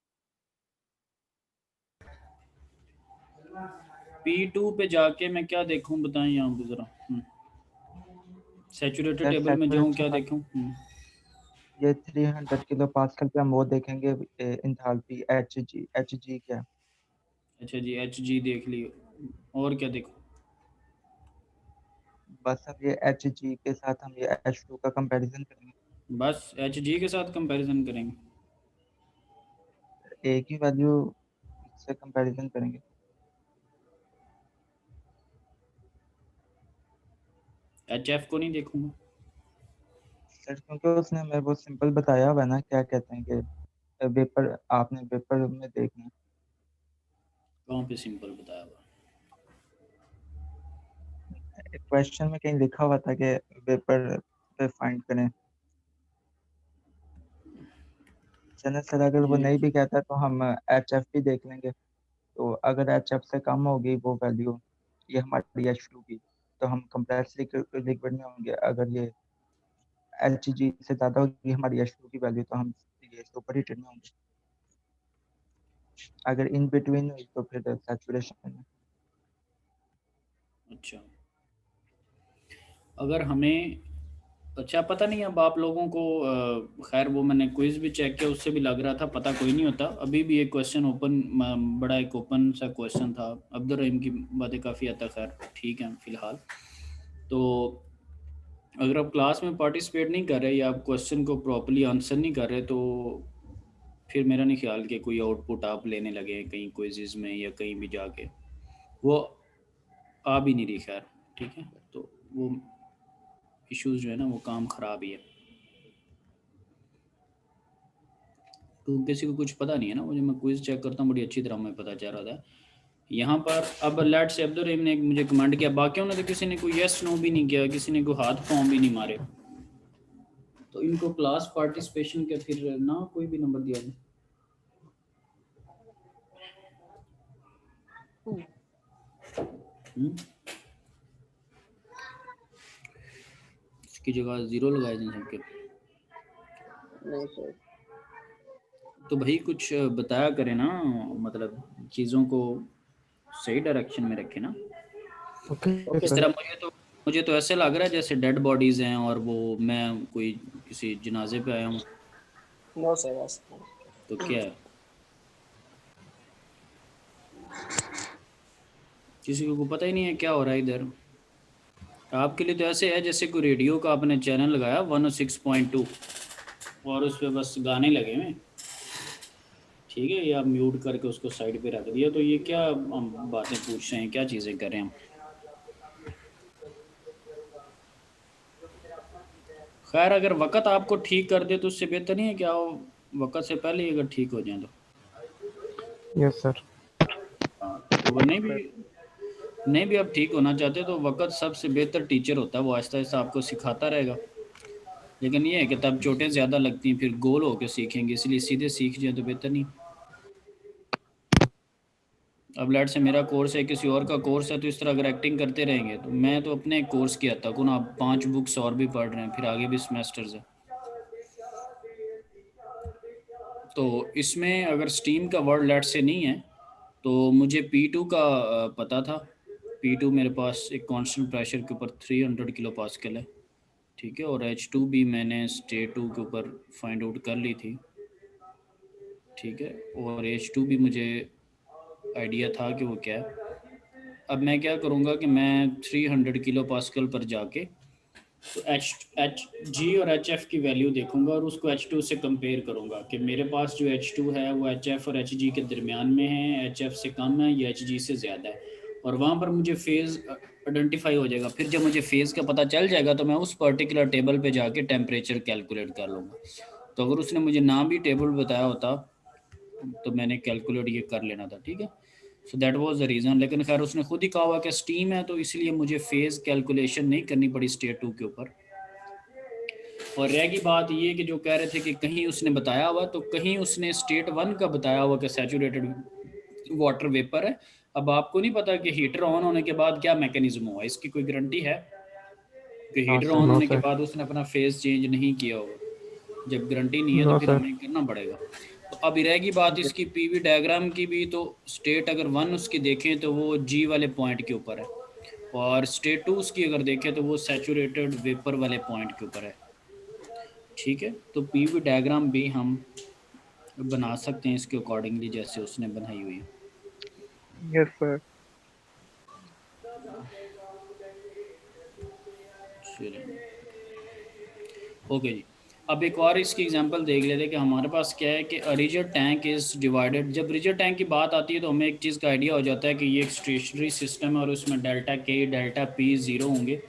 P2 पे जाके मैं क्या देखूं बताएं यहाँ पे जरा। सैचुरेटेड सर टेबल में जाऊँ, क्या सैचुरेशन देखूं? ये 300 किलो पास्कल पे हम वो देखेंगे एंथैल्पी Hg क्या है। अच्छा जी, Hg देख लियो, और क्या देखूं? बस अब ये Hg के साथ हम ये H2 का कंपैरिजन करेंगे, बस Hg के साथ कंपैरिजन करेंगे। एक ही वैल्यू से कंपैरिजन करेंगे। HF को नहीं देखूंगा? सर क्योंकि उसने हमें वो सिंपल बताया हुआ है ना, क्या कहते हैं कि वेपर, आपने वेपर में देखना है। कहाँ पे सिंपल बताया हुआ? क्वेश्चन में कहीं लिखा हुआ था कि वेपर पे फाइंड करें। चलो सर अगर वो नहीं भी कहता तो हम HF भी देख लेंगे। तो अगर HF से कम होगी वो वैल्यू, ये हमारी H2 की, तो हम कंप्रेस लिक्विड में होंगे। अगर ये Hg से ज़्यादा होगी हमारी H2 की वैल्यू, तो हम ये सुपर हीटेड में होंगे। अगर इन बिटवीन हुई तो फिर सैचुरेशन में। अच्छा, अगर हमें, अच्छा पता नहीं अब आप लोगों को, खैर वो मैंने क्विज भी चेक किया, उससे भी लग रहा था पता कोई नहीं होता। अभी भी एक क्वेश्चन ओपन, बड़ा एक ओपन सा क्वेश्चन था। अब्दुल रहीम की बातें काफ़ी हद तक खैर ठीक हैं फ़िलहाल। तो अगर आप क्लास में पार्टिसिपेट नहीं कर रहे या आप क्वेश्चन को प्रॉपर्ली आंसर नहीं कर रहे, तो फिर मेरा नहीं ख्याल कि कोई आउटपुट आप लेने लगे कहीं क्विज़ में या कहीं भी जाके, वो आ भी नहीं रही। खैर ठीक है, तो वो इश्यूज़ जो है ना वो काम ख़राब ही है। तो किसी को कुछ पता नहीं है ना, मुझे, मैं क्विज चेक करता हूँ, बड़ी अच्छी तरह मैं पता चल रहा था यहाँ पर। अब लेट से अब्दुल रहीम ने मुझे कमेंट किया, बाकियों ने तो किसी ने कोई यस नो भी नहीं किया, किसी ने कोई हाथ पाँव भी नहीं मारे, तो इनको क्लास पार्टिसिपेशन के फिर ना कोई भी नंबर दिया जाए। इसकी जगह 0 लगाए जाए सबके। नहीं सर। तो भाई कुछ बताया करें ना, मतलब चीज़ों को सही डायरेक्शन में रखें ना। इस तरह मुझे तो ऐसे लग रहा है जैसे डेड बॉडीज हैं और वो मैं कोई किसी जनाजे पे आया हूँ। नो सर, ऐसा तो क्या है, किसी को पता ही नहीं है क्या हो रहा है इधर। आपके लिए तो ऐसे है जैसे कोई रेडियो का आपने चैनल लगाया 106.2 और उस पर बस गाने लगे हुए, ठीक है, या म्यूट करके उसको साइड पे रख दिया। तो ये क्या हम बातें पूछ रहे हैं, क्या चीज़ें कर रहे हैं हम? खैर अगर वक़्त आपको ठीक कर दे तो उससे बेहतर नहीं है क्या, वक़्त से पहले ही अगर ठीक हो जाए तो। Yes sir. तो वो नहीं भी आप ठीक होना चाहते तो वक़्त सबसे बेहतर टीचर होता है, वो आहिस्ता आहिस्ता आपको सिखाता रहेगा। लेकिन ये है कि तब चोटें ज़्यादा लगती हैं, फिर गोल होकर सीखेंगे, इसलिए सीधे सीख जाए तो बेहतर नहीं। अब लेट से मेरा कोर्स है, किसी और का कोर्स है, तो इस तरह अगर एक्टिंग करते रहेंगे तो मैं तो अपने कोर्स की हद तक हूँ ना, आप 5 बुक्स और भी पढ़ रहे हैं, फिर आगे भी सेमेस्टर्स है। तो इसमें अगर स्टीम का वर्ड लेट से नहीं है तो मुझे P2 का पता था। P2 मेरे पास एक कांस्टेंट प्रेशर के ऊपर 300 किलो पास्कल है, ठीक है, और H2 भी मैंने स्टेट 2 के ऊपर फाइंड आउट कर ली थी, ठीक है, और H2 भी मुझे आइडिया था कि वो क्या है। अब मैं क्या करूँगा कि मैं 300 किलो पास्कल पर जाके तो एच जी और एच एफ की वैल्यू देखूंगा और उसको एच टू से कंपेयर करूंगा कि मेरे पास जो एच टू है वो एच एफ और एच जी के दरमियान में है, एच एफ से कम है या एच जी से ज़्यादा है, और वहाँ पर मुझे फेज़ आइडेंटिफाई हो जाएगा। फिर जब मुझे फेज़ का पता चल जाएगा तो मैं उस पर्टिकुलर टेबल पे जाके टेम्परेचर कैलकुलेट कर लूँगा। तो अगर उसने मुझे ना भी टेबल बताया होता तो मैंने कैलकुलेट ये कर लेना था, ठीक है। So that was the reason. लेकिन खैर उसने खुद ही कहा हुआ कि स्टीम है तो इसलिए मुझे फेज़ कैलकुलेशन नहीं करनी पड़ी स्टेट 2 के ऊपर। और रहेगी बात ये कि जो कह रहे थे कि कहीं उसने बताया हुआ, तो कहीं उसने स्टेट 1 का बताया हुआ कि सैचुरेटेड वाटर वेपर है। अब आपको नहीं पता कि हीटर ऑन होने के बाद क्या मैकेनिज्म हुआ, इसकी कोई गारंटी है कि हीटर sir, ऑन no, होने के sir. बाद उसने अपना फेस चेंज नहीं किया होगा। जब गारंटी नहीं है तो No, फिर sir. हमें करना पड़ेगा। तो अब रहेगी बात इसकी पीवी डायग्राम की भी, तो स्टेट अगर 1 उसकी देखें तो वो जी वाले पॉइंट के ऊपर है, और स्टेट 2 उसकी अगर देखें तो वो सैचुरेटेड वेपर वाले पॉइंट के ऊपर है, ठीक है। तो पीवी डायग्राम भी हम बना सकते हैं इसके अकॉर्डिंगली जैसे उसने बनाई हुई है। Yes, sir. ओके जी। अब एक और इसकी एग्जांपल देख लेते हैं कि हमारे पास क्या है कि रिजर टैंक इज़ डिवाइडेड। जब रिजर टैंक की बात आती है तो हमें एक चीज़ का आइडिया हो जाता है कि ये एक स्टेशनरी सिस्टम है और उसमें डेल्टा के डेल्टा पी ज़ीरो होंगे,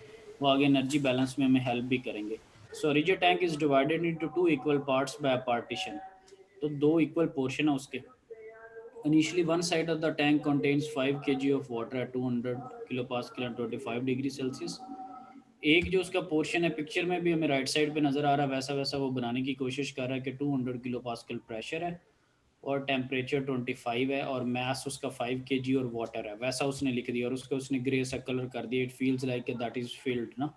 वो आगे एनर्जी बैलेंस में हमें हेल्प भी करेंगे। So rigid tank is divided into 2 equal parts by partition. तो 2 इक्वल पोर्शन है उसके। Initially, one side of the tank contains 5 kg of water at 200 kilopascal and 25 degree Celsius. एक जो उसका पोर्शन है पिक्चर में भी हमें राइट साइड पे नज़र आ रहा है, वैसा वैसा वो बनाने की कोशिश कर रहा है कि 200 किलो पास्कल प्रेशर है और टेम्परेचर 25 है और मास उसका 5 kg और वाटर है, वैसा उसने लिख दिया और उसका उसने ग्रे सा कलर कर दिया। It feels like that is filled ना,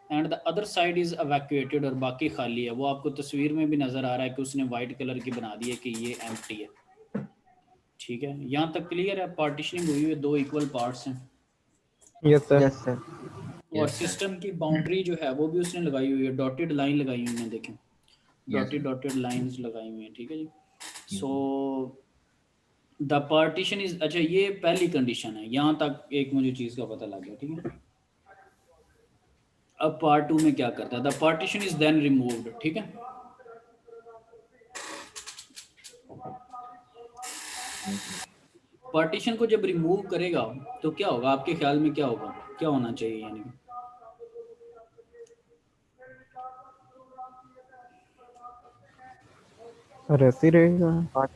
and the other side is evacuated, और बाकी खाली है। वो आपको तस्वीर में भी नज़र आ रहा है कि उसने वाइट कलर की बना दी है कि ये एम्प्टी है, ठीक है। यहाँ तक क्लियर है? पार्टीशनिंग हुई हुई 2 इक्वल पार्ट्स हैं Yes, sir. Yes sir. और सिस्टम की बाउंड्री जो है वो भी उसने लगाई हुई है, डॉटेड लाइन लगाई हुई है, देखें डॉटेड लाइंस लगाई हुई हैं, ठीक है जी। सो द पार्टीशन इज, अच्छा ये पहली कंडीशन है, यहाँ तक एक मुझे चीज़ का पता लग गया, ठीक है। अब पार्ट 2 में क्या करता है, the partition is then removed, ठीक है। पार्टीशन को जब रिमूव करेगा तो क्या होगा आपके ख्याल में, क्या होगा, क्या होना चाहिए? यानी सर ऐसे ही रहेगा।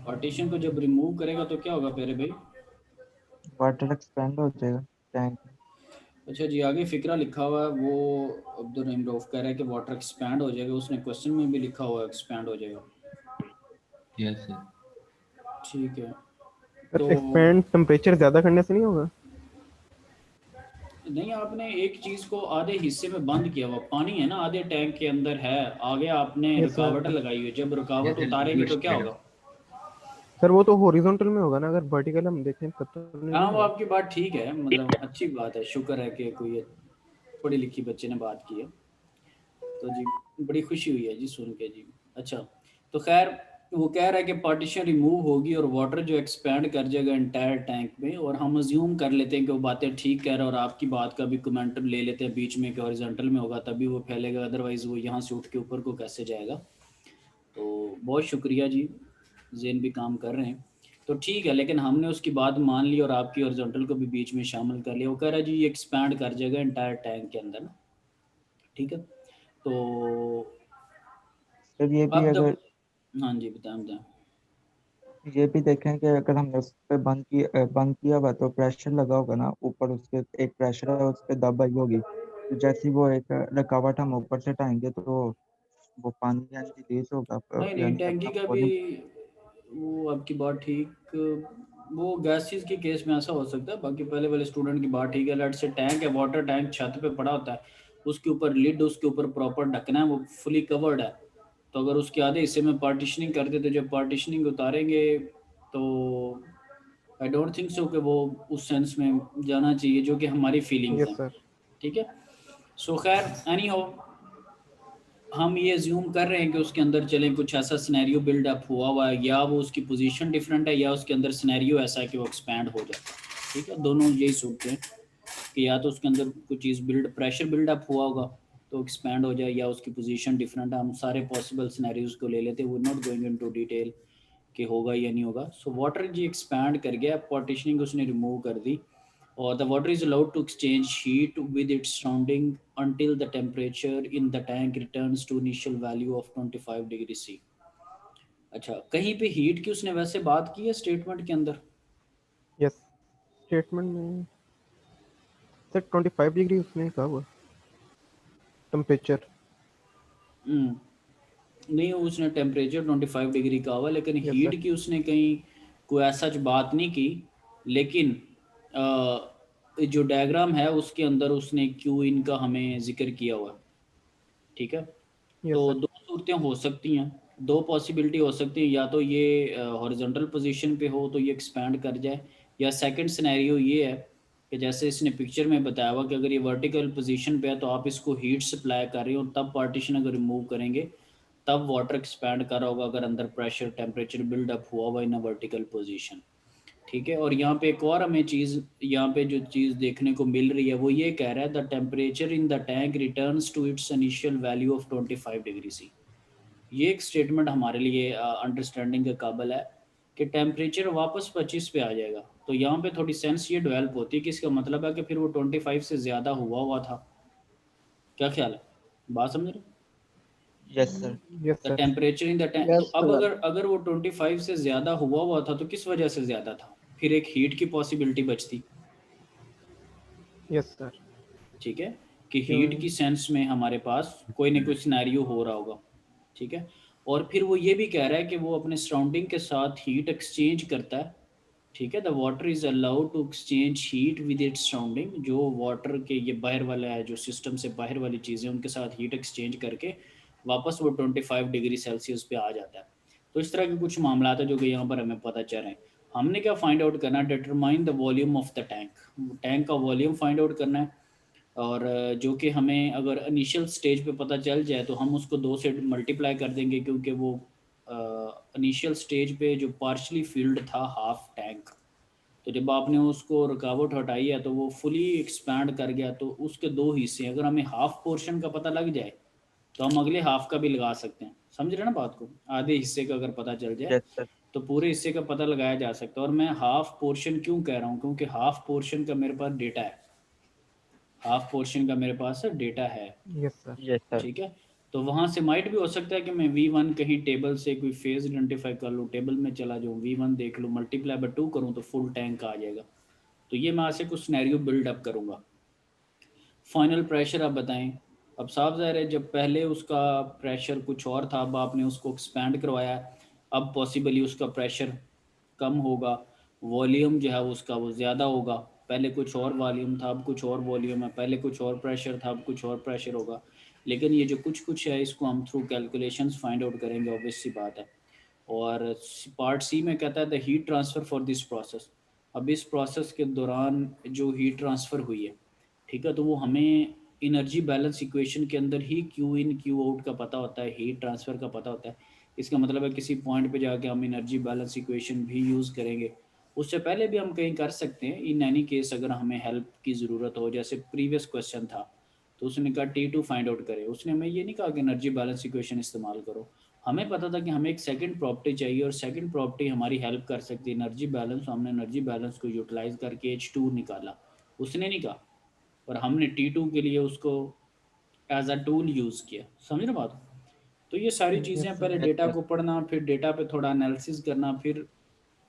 पार्टीशन को जब रिमूव करेगा तो क्या होगा प्यारे भाई? वाटर एक्सपेंड हो जाएगा टैंक में। अच्छा जी, आगे फिक्रा लिखा हुआ है, वो अब्दुल रहीम रऊफ कह रहा है कि वाटर एक्सपैंड हो जाएगा, उसने क्वेश्चन में भी लिखा हुआ है एक्सपैंड हो जाएगा। Yes sir. ठीक है, सर तो एक्सपेंड टेम्परेचर ज्यादा करने से नहीं होगा? नहीं, आपने एक चीज को आधे हिस्से में बंद किया हुआ, पानी है ना आधे टैंक के अंदर है, आगे आपने Yes, रुकावट sir. लगाई हुई है, जब रुकावट उतारेंगे तो क्या होगा? सर वो तो हॉरिजॉन्टल में होगा ना, अगर वर्टिकल हम देखें तब तो नहीं हाँ, वो होगा। आपकी बात ठीक है, मतलब अच्छी बात है, शुक्र है कि कोई पढ़ी लिखी बच्चे ने बात की है, तो जी बड़ी खुशी हुई है जी सुन के जी। अच्छा, तो खैर वो कह रहा है कि पार्टीशन रिमूव होगी और वाटर जो एक्सपैंड कर जाएगा इंटायर टैंक में, और हम अज्यूम कर लेते हैं कि वो बातें ठीक कह रहा है और आपकी बात का भी कमेंट ले लेते हैं बीच में कि हॉरिजॉन्टल में होगा तभी वो फैलेगा, अदरवाइज वो यहाँ से उठ के ऊपर को कैसे जाएगा। तो बहुत शुक्रिया जी, जेन भी काम कर रहे हैं, तो ठीक है। लेकिन हमने उसकी बात मान ली और आपकी हॉरिजॉन्टल को भी बीच में शामिल कर लिया। वो कह रहा है जी ये एक्सपैंड कर जाएगा इंटायर टैंक के अंदर ना, ठीक है। तो सर ये भी अब अगर जब, हाँ जी बताएं। ये भी देखें कि अगर हमने उस पर बंद किया हुआ तो प्रेशर लगा होगा ना ऊपर, उसके एक प्रेशर है उस पर दब आई होगी, तो जैसे ही वो एक रुकावट हम ऊपर से हटाएंगे तो वो पानी यानी रिलीज होगा, नहीं यानी टैंकी अपना का भी, वॉल्यूम। वो आपकी बात ठीक, वो गैसेस के केस में ऐसा हो सकता है, बाकी पहले वाले स्टूडेंट की बात ठीक है। लेट से टैंक है, वाटर टैंक छत पे पड़ा होता है, उसके ऊपर लिड, उसके ऊपर प्रॉपर ढकना है, वो फुली कवर्ड है, तो अगर उसके आधे हिस्से में पार्टीशनिंग कर दे तो जब पार्टीशनिंग उतारेंगे तो आई डोंट थिंक सो कि वो उस सेंस में जाना चाहिए जो कि हमारी फीलिंग्स यस हैं, सर। ठीक है। सो खैर एनी हो, हम ये अज्यूम कर रहे हैं कि उसके अंदर चलें कुछ ऐसा सिनेरियो बिल्ड अप हुआ है, या वो उसकी पोजीशन डिफरेंट है, या उसके अंदर सिनेरियो ऐसा है कि वो एक्सपैंड हो जाता है, ठीक है। दोनों यही सोचते हैं कि या तो उसके अंदर कुछ चीज़ प्रेशर बिल्डअप हुआ होगा तो एक्सपैंड हो जाए, या उसकी पोजीशन डिफरेंट है। हम सारे पॉसिबल सिनेरियोज को ले लेते हैं, वो नॉट गोइंग इनटू डिटेल कि होगा या नहीं होगा। सो वाटर जी एक्सपैंड कर गया, पार्टीशनिंग उसने रिमूव कर दी, और the water is allowed to exchange heat with its surrounding until the temperature in the tank returns to initial value of 25 degree C. अच्छा, कहीं पे हीट की उसने वैसे बात की है स्टेटमेंट के अंदर? यस, स्टेटमेंट में सर 25 डिग्री उसने कहा हुआ टेम्परेचर। नहीं, उसने टेम्परेचर 25 डिग्री का हुआ, लेकिन Yes, हीट sir. की उसने कहीं कोई ऐसा बात नहीं की। लेकिन जो डायग्राम है उसके अंदर उसने क्यू इन का हमें जिक्र किया हुआ है, ठीक है। Yes, तो sir. दो सूरतें हो सकती हैं, दो पॉसिबिलिटी हो सकती है, या तो ये हॉरिजॉन्टल पोजीशन पे हो तो ये एक्सपैंड कर जाए, या सेकंड सिनेरियो ये है कि जैसे इसने पिक्चर में बताया हुआ कि अगर ये वर्टिकल पोजीशन पे है तो आप इसको हीट सप्लाई कर रहे हो, तब पार्टीशन अगर रिमूव करेंगे तब वाटर एक्सपैंड कर रहा होगा अगर अंदर प्रेशर टेम्परेचर बिल्डअप हुआ हुआ इन अ वर्टिकल पोजीशन, ठीक है। और यहाँ पे एक और हमें चीज़, यहाँ पे जो चीज़ देखने को मिल रही है वो ये कह रहा है the temperature in the tank returns to its initial value of 25 degree C. ये एक स्टेटमेंट हमारे लिए अंडरस्टैंडिंग के काबिल है कि टेम्परेचर वापस 25 पे आ जाएगा। तो यहाँ पे थोड़ी सेंस ये डेवलप होती है कि इसका मतलब है कि फिर वो 25 से ज़्यादा हुआ था। क्या ख्याल है, बात समझ रहे? Yes sir. Yes, the sir. Temperature in the tank, तो Yes, अब sir. अगर वो 25 से ज़्यादा हुआ था तो किस वजह से ज़्यादा था? फिर एक हीट की पॉसिबिलिटी बचती, Yes, sir. ठीक है, कि क्यों? हीट की सेंस में हमारे पास कोई ना कोई सिनेरियो हो रहा होगा, ठीक है। और फिर वो ये भी कह रहा है कि वो अपने सराउंडिंग के साथ हीट एक्सचेंज करता है, ठीक है। The water is allowed to exchange heat with its surrounding, जो वाटर के ये बाहर वाला है, जो सिस्टम से बाहर वाली चीज़ें, उनके साथ हीट एक्सचेंज करके वापस वो 25 डिग्री सेल्सियस पे आ जाता है। तो इस तरह के कुछ मामला है जो कि यहाँ पर हमें पता चल रहे हैं। हमने क्या फाइंड आउट करना है? Determine the volume of the tank, tank का वॉल्यूम फाइंड आउट करना है। और जो कि हमें अगर इनिशियल स्टेज पे पता चल जाए तो हम उसको 2 से मल्टीप्लाई कर देंगे, क्योंकि वो इनिशियल स्टेज पे जो पार्शली फील्ड था हाफ टैंक, तो जब आपने उसको रुकावट हटाई है तो वो फुली एक्सपैंड कर गया। तो उसके दो हिस्से, अगर हमें हाफ पोर्शन का पता लग जाए तो हम अगले हाफ का भी लगा सकते हैं। समझ रहे हैं ना बात को? आधे हिस्से का अगर पता चल जाए यस सर। तो पूरे हिस्से का पता लगाया जा सकता है। और मैं हाफ पोर्शन क्यों कह रहा हूँ? क्योंकि हाफ पोर्शन का मेरे पास डेटा है, हाफ पोर्शन का मेरे पास डेटा है, Yes, sir. Yes sir. ठीक है। तो वहाँ से माइट भी हो सकता है कि मैं V1 कहीं टेबल से कोई फेज आइडेंटिफाई कर लूँ, टेबल में चला जाऊँ, V1 देख लूँ, मल्टीप्लाई बाय 2 करूँ तो फुल टैंक आ जाएगा। तो ये मैं आज से कुछ सिनेरियो बिल्ड अप करूँगा। फाइनल प्रेशर आप बताएं। अब साफ ज़ाहिर है, जब पहले उसका प्रेशर कुछ और था, अब आपने उसको एक्सपैंड करवाया, अब पॉसिबली उसका प्रेशर कम होगा, वॉल्यूम जो है उसका वो ज़्यादा होगा। पहले कुछ और वॉल्यूम था, अब कुछ और वॉल्यूम है, पहले कुछ और प्रेशर था, अब कुछ और प्रेशर होगा। लेकिन ये जो कुछ कुछ है इसको हम थ्रू कैलकुलेशंस फाइंड आउट करेंगे, ऑब्वियस सी बात है। और पार्ट सी में कहता है the heat transfer for this process. अब इस प्रोसेस के दौरान जो हीट ट्रांसफ़र हुई है, ठीक है, तो वो हमें एनर्जी बैलेंस इक्वेशन के अंदर ही क्यू इन क्यू आउट का पता होता है, हीट ट्रांसफ़र का पता होता है। इसका मतलब है किसी पॉइंट पे जाके हम एनर्जी बैलेंस इक्वेशन भी यूज़ करेंगे। उससे पहले भी हम कहीं कर सकते हैं इन एनी केस, अगर हमें हेल्प की ज़रूरत हो। जैसे प्रीवियस क्वेश्चन था तो उसने कहा T2 फाइंड आउट करें, उसने हमें ये नहीं कहा कि एनर्जी बैलेंस इक्वेशन इस्तेमाल करो। हमें पता था कि हमें एक सेकंड प्रॉपर्टी चाहिए, और सेकंड प्रॉपर्टी हमारी हेल्प कर सकती है एनर्जी बैलेंस। तो हमने एनर्जी बैलेंस को यूटिलाइज करके H2 निकाला, उसने नहीं कहा, और हमने T2 के लिए उसको एज अ टूल यूज़ किया। समझ रहे बात? तो ये सारी Yes, चीज़ें, sir. पहले यस डेटा सर। को पढ़ना, फिर डेटा पे थोड़ा एनालिसिस करना, फिर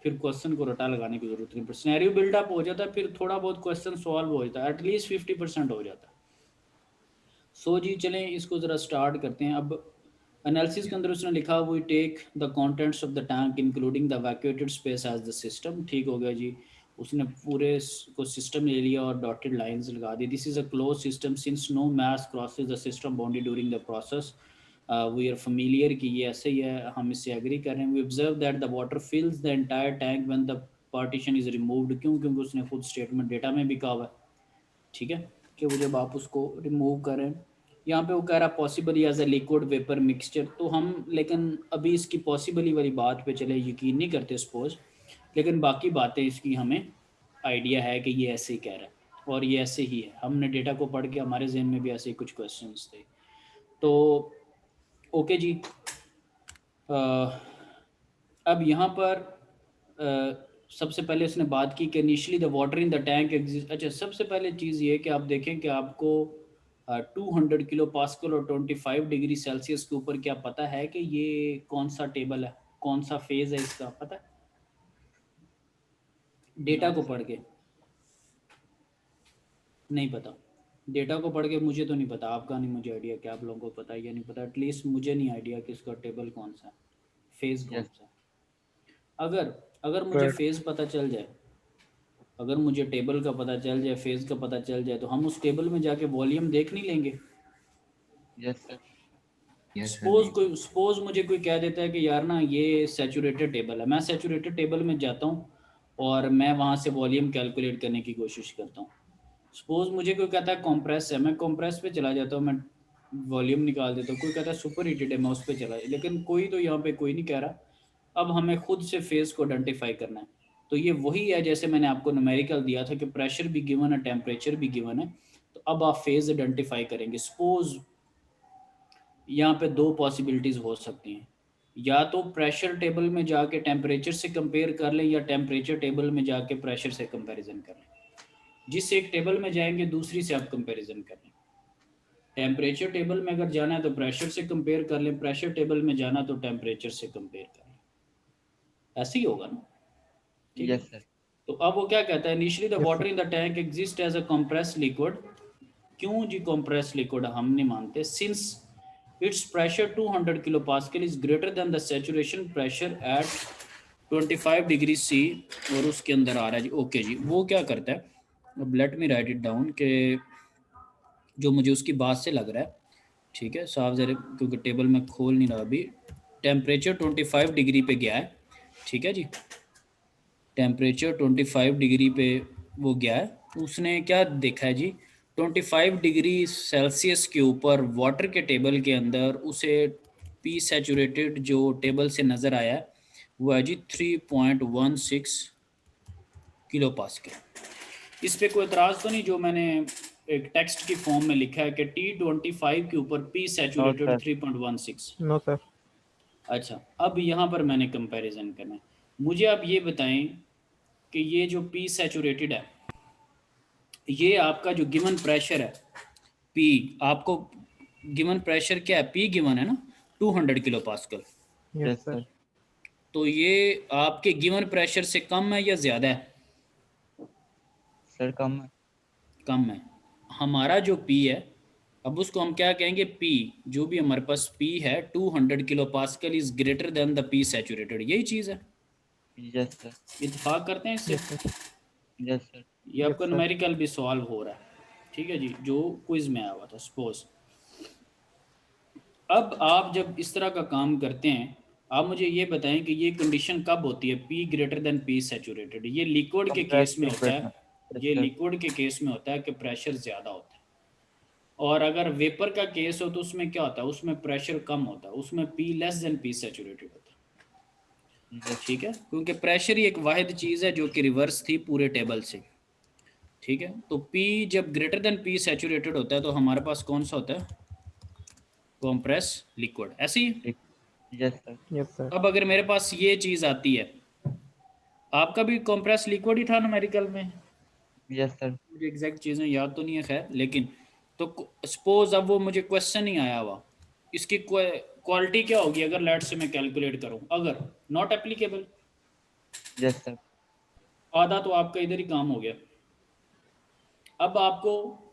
क्वेश्चन को रटा लगाने की जरूरत नहीं। पर सिनेरियो बिल्डअप हो जाता है, फिर थोड़ा बहुत क्वेश्चन सॉल्व हो जाता है, एटलीस्ट 50% हो जाता है। सो जी चलें इसको ज़रा स्टार्ट करते हैं। अब एनालिसिस के अंदर उसने लिखा we take the contents of the tank including the evacuated space as the system. ठीक हो गया जी, उसने पूरे को सिस्टम ले लिया और डॉटेड लाइंस लगा दी। This is a close system since no mass crosses the system boundary during the process. We are familiar कि ये ऐसे ही है, हम इससे एग्री कर रहे हैं। We observe that the water fills the entire tank when the partition is removed. क्यों? क्योंकि उसने खुद स्टेटमेंट डेटा में भी कहा हुआ है, ठीक है, कि वो जब आप उसको रिमूव करें, यहाँ पे वो कह रहा possibly as a liquid vapour mixture. तो हम लेकिन अभी इसकी पॉसिबली वाली बात पे चले यकीन नहीं करते सपोज, लेकिन बाकी बातें इसकी हमें आइडिया है कि ये ऐसे ही कह रहा है। और ये ऐसे ही है, हमने डेटा को पढ़ के हमारे जहन में भी ऐसे ही कुछ क्वेश्चंस थे। तो ओके जी, अब यहाँ पर सबसे पहले उसने बात की कि initially the water in the tank exist. अच्छा, सबसे पहले चीज़ ये कि आप देखें कि आपको 200 किलो पास्कल और 25 डिग्री सेल्सियस के ऊपर क्या पता है कि ये कौन सा टेबल है, कौन सा फेज है इसका, पता है डेटा को पढ़ के? नहीं पता। डेटा को पढ़ के मुझे तो नहीं पता, आपका नहीं मुझे आइडिया कि आप लोगों को पता है या नहीं पता। एटलीस्ट मुझे नहीं आइडिया कि इसका टेबल कौन सा है, फेज कौन यस सा है। अगर अगर मुझे फेज पता चल जाए, अगर मुझे टेबल का पता चल जाए, फेज का पता चल जाए, तो हम उस टेबल में जाके वॉल्यूम देख नहीं लेंगे? यस सर सपोज मुझे कोई कह देता है कि यार ना ये सैचुरेटेड टेबल है, मैं सैचुरेटेड टेबल में जाता हूँ और मैं वहाँ से वॉल्यूम कैलकुलेट करने की कोशिश करता हूँ। सपोज मुझे कोई कहता है कॉम्प्रेस है, मैं कॉम्प्रेस पे चला जाता हूँ, मैं वॉल्यूम निकाल देता हूँ। कोई कहता है सुपर हीटेड है, मैं उस पर चला, लेकिन कोई तो यहाँ पे कोई नहीं कह रहा। अब हमें खुद से फेज को आइडेंटिफाई करना है। तो ये वही है जैसे मैंने आपको न्यूमेरिकल दिया था कि प्रेशर भी गिवन है, टेम्परेचर भी गिवन है। तो अब आप फेज आइडेंटिफाई करेंगे। सपोज यहाँ पे दो पॉसिबिलिटीज़ हो सकती हैं, या तो प्रेशर टेबल में जाके टेम्परेचर से कंपेयर कर लें, या टेम्परेचर टेबल में जाके प्रेशर से कंपैरिजन कर लें। जिस एक टेबल में जाएंगे दूसरी से आप कंपैरिजन कर लें। टेम्परेचर टेबल में अगर जाना है तो प्रेशर से कंपेयर कर लें, प्रेशर टेबल में जाना तो टेम्परेचर से कंपेयर कर लें। ऐसे ही होगा ना? ठीक है। यस सर तो अब वो क्या कहता है, initially the Yes, water sir. In the tank exist as a compress liquid. क्यों जी कंप्रेस लिक्विड हम नहीं मानते? Since it's pressure 200 kilo pascal is greater than the saturation pressure at 25 degree C. और उसके अंदर आ रहा है जी, ओके जी। वो क्या करता है, अब let me right it down, कि जो मुझे उसकी बात से लग रहा है, ठीक है साहब ज़रा, क्योंकि टेबल में खोल नहीं रहा अभी। टेम्परेचर 25 डिग्री पे गया है, ठीक है जी। टेम्परेचर 25 डिग्री पे वो गया है। उसने क्या देखा है जी, 25 डिग्री सेल्सियस के ऊपर वाटर के टेबल के अंदर उसे पी सैचुरेटेड जो टेबल से नज़र आया है वो है जी 3.16 किलो पास्कल। इस पे कोई एतराज़ तो नहीं जो मैंने एक टेक्स्ट की फॉर्म में लिखा है कि T25 के ऊपर P no saturated sir 3.16? No, sir. अच्छा, अब यहाँ पर मैंने कंपैरिजन करना है। मुझे आप ये बताएं कि ये जो पी सैचुरेटेड है, ये आपका जो गिवन प्रेशर है पी, आपको गिवन प्रेशर क्या है, पी गिवन है ना 200 kilo pascal. Yes, yes sir. Sir तो ये आपके गिवन प्रेशर से कम है या ज़्यादा है? सर कम है कम है। हमारा जो पी है, अब उसको हम क्या कहेंगे, पी जो भी हमारे पास पी है 200 kilo pascal is greater than the P saturated, यही चीज़ है। यस सर इत्तेफाक करते हैं इससे? Yes, sir. यस सर ये Yes, आपका sir. न्यूमेरिकल भी सॉल्व हो रहा है, ठीक है जी, जो क्विज में आया हुआ था सपोज। अब आप जब इस तरह का काम करते हैं, आप मुझे ये बताएं कि ये कंडीशन कब होती है, P greater than P saturated? ये लिक्विड के कंप्रेस केस में होता लिक्विड है। में यस ये सर लिक्विड के केस में होता है कि प्रेशर ज़्यादा होता है। और अगर वेपर का केस हो तो उसमें क्या होता है, उसमें प्रेशर कम होता है, उसमें P less than P saturated होता है। यस ठीक है, क्योंकि प्रेशर ही एक वाहिद चीज़ है जो कि रिवर्स थी पूरे टेबल से। ठीक है, तो पी जब ग्रेटर देन पी सैचुरेटेड होता है तो हमारे पास कौन सा होता है, कॉम्प्रेस लिक्विड। ऐसे ही यस सर Yes, sir. अब अगर मेरे पास ये चीज़ आती है, आपका भी कॉम्प्रेस लिक्विड ही था न्यूमेरिकल में, यस सर मुझे एग्जैक्ट चीज़ें याद तो नहीं है खैर, लेकिन तो सपोज अब वो मुझे क्वेश्चन नहीं आया हुआ, इसकी क्वालिटी क्या होगी अगर लेट से मैं कैलकुलेट करूं, अगर नॉट एप्लीकेबल, यस सर आधा तो आपका इधर ही काम हो गया। अब आपको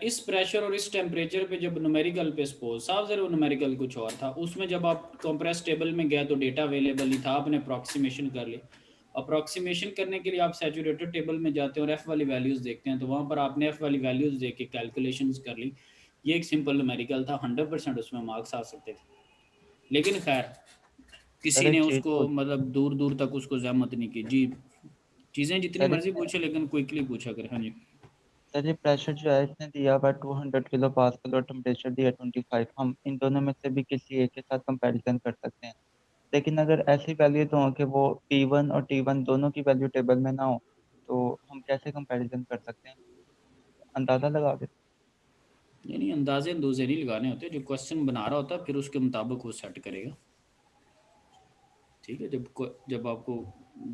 इस प्रेशर और इस टेम्परेचर पे जब न्यूमेरिकल पे सपोज साफ जरूर न्यूमेरिकल कुछ और था, उसमें जब आप कंप्रेस टेबल में गए तो डेटा अवेलेबल नहीं था, आपने अप्रॉक्सीमेशन कर ली। अप्रॉक्सीमेशन करने के लिए आप सैचुरेटेड टेबल में जाते हैं और एफ वाली वैल्यूज़ देखते हैं, तो वहाँ पर आपने एफ वाली वैल्यूज़ देख के कैलकुलेशंस कर ली। ये एक सिंपल न्यूमेरिकल था, 100% उसमें मार्क्स आ सकते थे, लेकिन खैर सर किसी ने एक चीज उसको मतलब दूर दूर तक उसको जहमत नहीं की जी। चीज़ें जितनी सर मर्जी पूछे लेकिन क्विकली पूछा करें। हाँ जी। सर ये प्रेशर जो है इसने दिया हुआ 200 किलो पास्कल और टेम्परेचर दिया 25, हम इन दोनों में से भी किसी एक के साथ कंपैरिजन कर सकते हैं। लेकिन अगर ऐसी वैल्यू तो हो कि वो P1 और T1 दोनों की वैल्यू टेबल में ना हो, तो हम कैसे कंपैरिजन कर सकते हैं? अंदाजा लगा के? नहीं अंदाजे अंदूजे नहीं लगाने होते, जो क्वेश्चन बना रहा होता है फिर उसके मुताबिक वो सेट करेगा। ठीक है, जब आपको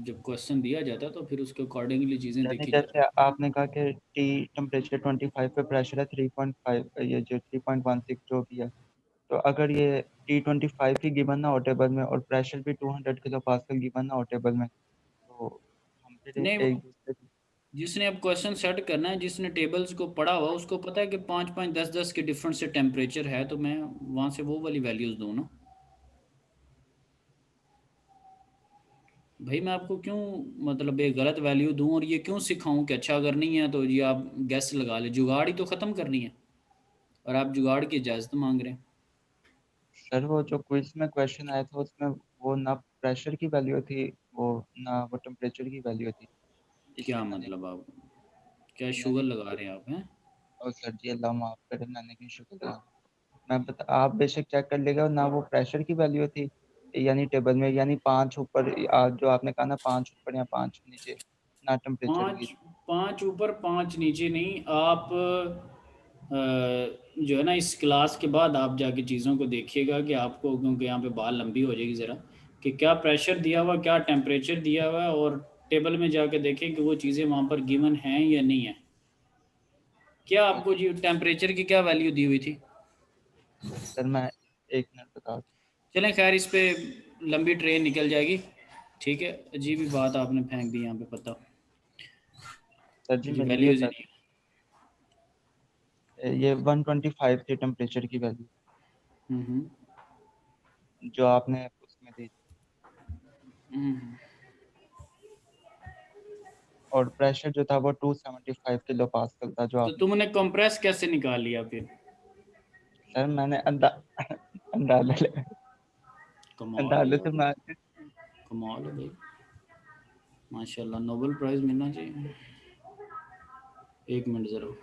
जब क्वेश्चन दिया जाता है तो फिर उसके अकॉर्डिंगली चीज़ें यानी देखी जाती जैसे आपने कहा कि टी टेम्परेचर 25 पे प्रेशर है 3.5, ये जो 3.16 जो भी है, तो अगर ये T25 ही गिवन ना हो टेबल में और प्रेशर भी 200 किलो पास्कल गिवन ना हो टेबल में, तो हम फिर है। नहीं, एक दूसरे की जिसने अब क्वेश्चन सेट करना है, जिसने टेबल्स को पढ़ा हुआ उसको पता है कि 5 5 10 10 के डिफरेंस से टेम्परेचर है, तो मैं वहाँ से वो वाली वैल्यूज़ दूँ ना। भाई मैं आपको क्यों मतलब एक गलत वैल्यू दूं और ये क्यों सिखाऊं कि अच्छा अगर नहीं है तो ये आप गैस लगा ले, जुगाड़ ही तो ख़त्म करनी है और आप जुगाड़ की इजाज़त मांग रहे हैं। सर वो जो क्विज में क्वेश्चन आया था उसमें वो ना प्रेशर की वैल्यू थी, वो ना वो टेम्परेचर की वैल्यू थी, क्या इसलिए मैंने मतलब आप क्या शुगर यानी लगा रहे हैं आप हैं? और सर जी अल्लाह माफ करे, मैंने क्यों शुक्र लगा? मैं बता, आप बेशक चेक कर लेगा, ना वो प्रेशर की वैल्यू थी यानी टेबल में, यानी 5 ऊपर जो आपने कहा ना 5 ऊपर या 5 नीचे, ना टेम्परेचर की। 5 ऊपर 5 नीचे नहीं, आप जो है ना इस क्लास के बाद आप जाके चीज़ों को देखिएगा कि आपको, क्योंकि यहाँ पे बात लंबी हो जाएगी ज़रा, कि क्या प्रेशर दिया हुआ, क्या टेम्परेचर दिया हुआ है, और टेबल में जाके देखें कि वो चीज़ें वहाँ पर गिवन हैं या नहीं है। क्या आपको जी टेम्परेचर की क्या वैल्यू दी हुई थी? सर मैं एक मिनट बता दूं। चलें खैर, इस पे लंबी ट्रेन निकल जाएगी। ठीक है, अजीब ही बात आपने फेंक दी यहाँ पे, पता सर जी जी मेरे लिए वैल्यूज़ ही नहीं। ये 125 थी टेम्परेचर की वैल्यू हम्म जो आपने उसमें दी, हम्म। और प्रेशर जो था वो 275 किलो पास्कल था जो तो आपने तुमने दी। कंप्रेस कैसे निकाल लिया फिर? सर मैंने अंदाजा लगा, कमाल है अंदाजे यार, से मैं कमाल है भाई, माशाल्लाह, नोबेल प्राइज मिलना चाहिए। एक मिनट ज़रा।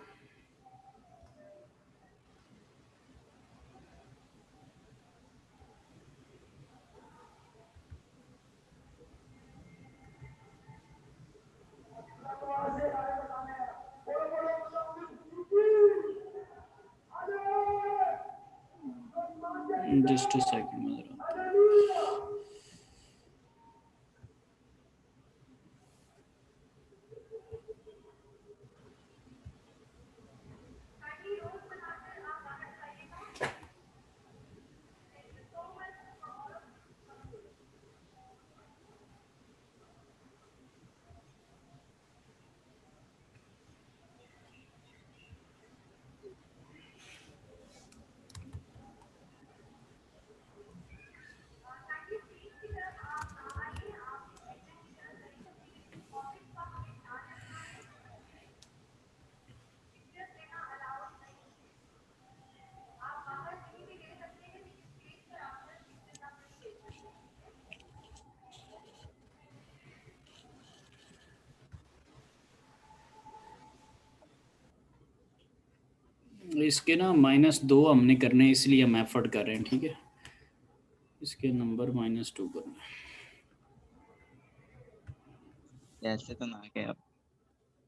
जस्ट अ सेकंड में ज़रा। इसके ना -2 हमने करने हैं, इसलिए हम एफर्ट कर रहे हैं। ठीक है, इसके नंबर -2 करने हैं। ऐसे तो ना गए आप।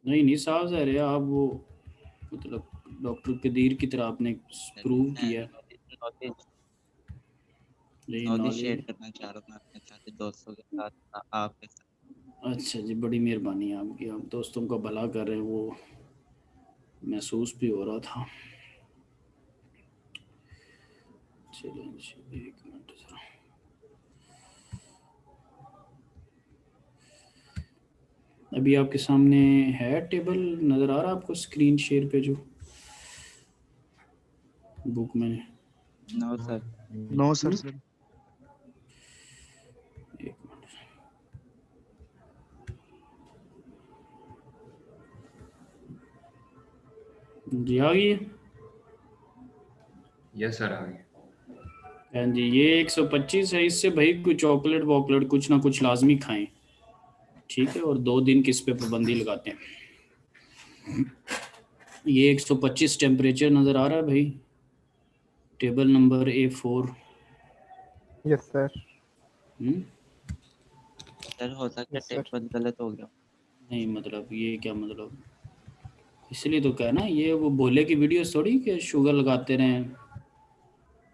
नहीं नहीं, साहब ज़ाहिर है, आप वो मतलब डॉक्टर कदीर की तरह आपने सर जी प्रूव मैं किया। नॉलेज ये नॉलेज शेयर नॉलेज, करना चाह रहा हूँ मैं अपने साथी दोस्तों के साथ, आपके साथ। अच्छा जी, बड़ी मेहरबानी है आपकी, आप दोस्तों का भला कर रहे हैं, वो महसूस भी हो रहा था। चलिए जी, एक मिनट ज़रा। अभी आपके सामने है टेबल, नज़र आ रहा है आपको स्क्रीन शेयर पे जो बुक में? No sir. No sir hmm? Sir. एक मिनट जी, आ गई है। यस सर, आ गए। हाँ जी, ये 125 है, इससे भाई कोई चॉकलेट वॉकलेट कुछ ना कुछ लाजमी खाएं। ठीक है, और 2 दिन की इस पे पाबंदी लगाते हैं। ये 125 टेम्परेचर नज़र आ रहा है भाई, table number A4। Yes sir. Sir हो सकता है यस सर। टेबल गलत हो गया। नहीं मतलब ये क्या मतलब, इसलिए तो कहा ना, ये वो बोले की वीडियो थोड़ी कि शुगर लगाते रहें।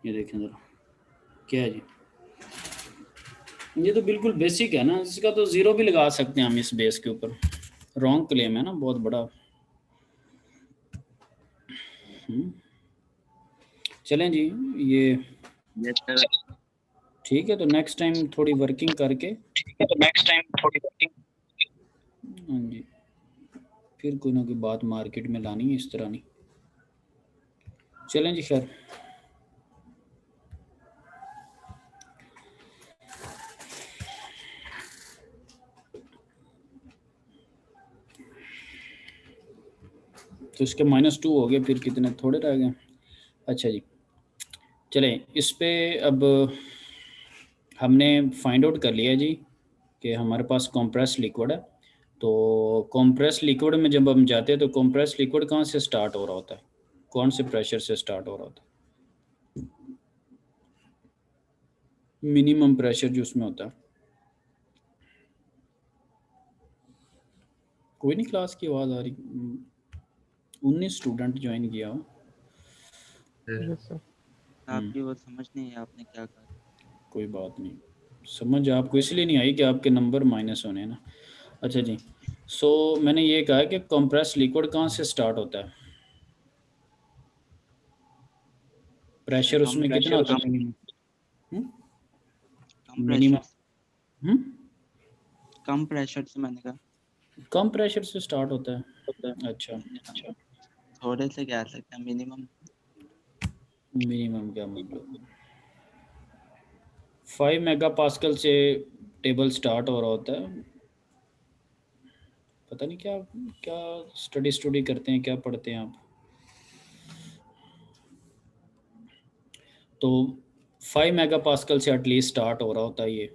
ये देखें जरा क्या है जी, ये तो बिल्कुल बेसिक है ना, इसका तो जीरो भी लगा सकते हैं हम इस बेस के ऊपर। रॉन्ग क्लेम है ना बहुत बड़ा। चलें जी, ये ठीक है। तो नेक्स्ट टाइम थोड़ी वर्किंग करके, हाँ जी, फिर कोई ना कोई बात मार्केट में लानी है, इस तरह नहीं। चलें जी, खैर तो इसके -2 हो गए, फिर कितने थोड़े रह गए। अच्छा जी, चलें इस पे अब हमने फाइंड आउट कर लिया जी कि हमारे पास कॉम्प्रेस लिक्विड है। तो कॉम्प्रेस लिक्विड में जब हम जाते हैं तो कॉम्प्रेस लिक्विड कहाँ से स्टार्ट हो रहा होता है, कौन से प्रेशर से स्टार्ट हो रहा होता है? मिनिमम प्रेशर जो उसमें होता है। कोई नहीं, क्लास की आवाज़ आ रही। 19 स्टूडेंट ज्वाइन किया हो। Yes sir. आपकी वो समझ नहीं है आपने क्या कहा। कोई बात नहीं, समझ आपको इसलिए नहीं आई कि आपके नंबर माइनस होने हैं ना। अच्छा जी, सो मैंने ये कहा कि कंप्रेस लिक्विड कहाँ से स्टार्ट होता है, प्रेशर उसमें कितना होता है मिनिमम? मिनिमम कम प्रेशर से मैंने कहा कम प्रेशर से स्टार्ट होता है। अच्छा, थोड़े से कह सकते हैं मिनिमम। मिनिमम क्या मतलब? 5 मेगा पास्कल से टेबल स्टार्ट हो रहा होता है। पता नहीं क्या क्या स्टडी करते हैं, क्या पढ़ते हैं आप। तो 5 मेगा पास्कल से एटलीस्ट स्टार्ट हो रहा होता है ये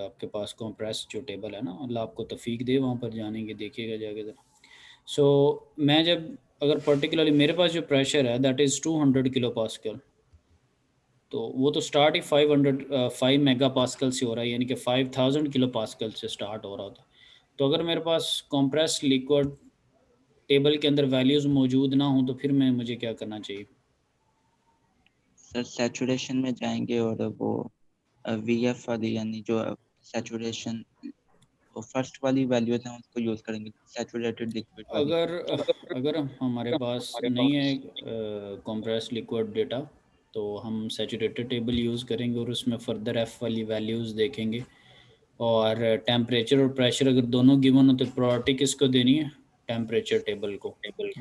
आपके पास कॉम्प्रेस जो टेबल है ना। अल्लाह आपको तौफीक दे वहाँ पर जाने की, देखिएगा जाके ज़रा। सो मैं जब अगर पर्टिकुलरली मेरे पास जो प्रेशर है दैट इज़ 200 किलो पास्कल, तो वो तो स्टार्ट ही 5 मेगा पास्कल से हो रहा है, यानी कि 5000 किलो पास्कल से स्टार्ट हो रहा होता है। तो अगर मेरे पास कॉम्प्रेस लिक्विड टेबल के अंदर वैल्यूज़ मौजूद ना हो तो फिर मुझे क्या करना चाहिए? सर सैचुरेशन में जाएंगे और वो वीएफ वाली यानी जो सैचुरेशन वो फर्स्ट वाली वैल्यूज हैं उसको यूज़ करेंगे, सैचुरेटेड लिक्विड वाली। अगर हमारे पास नहीं है कॉम्प्रेस लिक्विड डेटा, तो हम सैचुरेटेड टेबल यूज़ करेंगे और उसमें फर्दर एफ वाली वैल्यूज़ देखेंगे। और टेम्परेचर और प्रेशर अगर दोनों गिवन हो तो प्रायोरिटी किसको देनी है? टेम्परेचर टेबल को।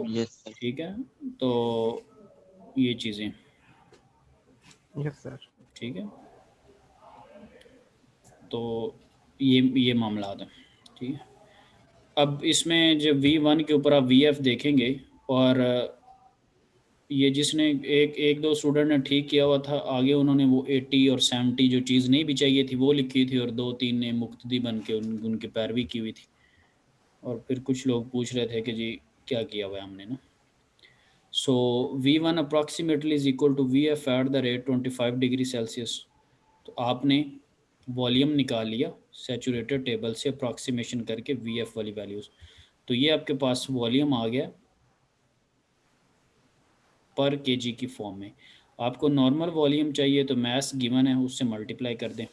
Yes sir. ठीक है, तो ये चीज़ें यस सर। ठीक है, तो ये मामला है। ठीक है, अब इसमें जब V1 के ऊपर आप VF देखेंगे, और ये जिसने एक दो स्टूडेंट ने ठीक किया हुआ था, आगे उन्होंने वो 80 और 70 जो चीज़ नहीं भी चाहिए थी वो लिखी थी, और 2-3 ने मुक्तदी बन के उनकी पैरवी की हुई थी। और फिर कुछ लोग पूछ रहे थे कि जी क्या किया हुआ है हमने ना। So V1 approximately is equal to VF at the rate 25 degree Celsius. तो आपने वॉल्यूम निकाल लिया सैचुरेटेड टेबल से अप्रॉक्सीमेशन करके VF वाली वैल्यूज़। तो ये आपके पास वॉल्यूम आ गया पर केजी की फॉर्म में। आपको नॉर्मल वॉल्यूम चाहिए तो मैस गिवन है उससे मल्टीप्लाई कर दें,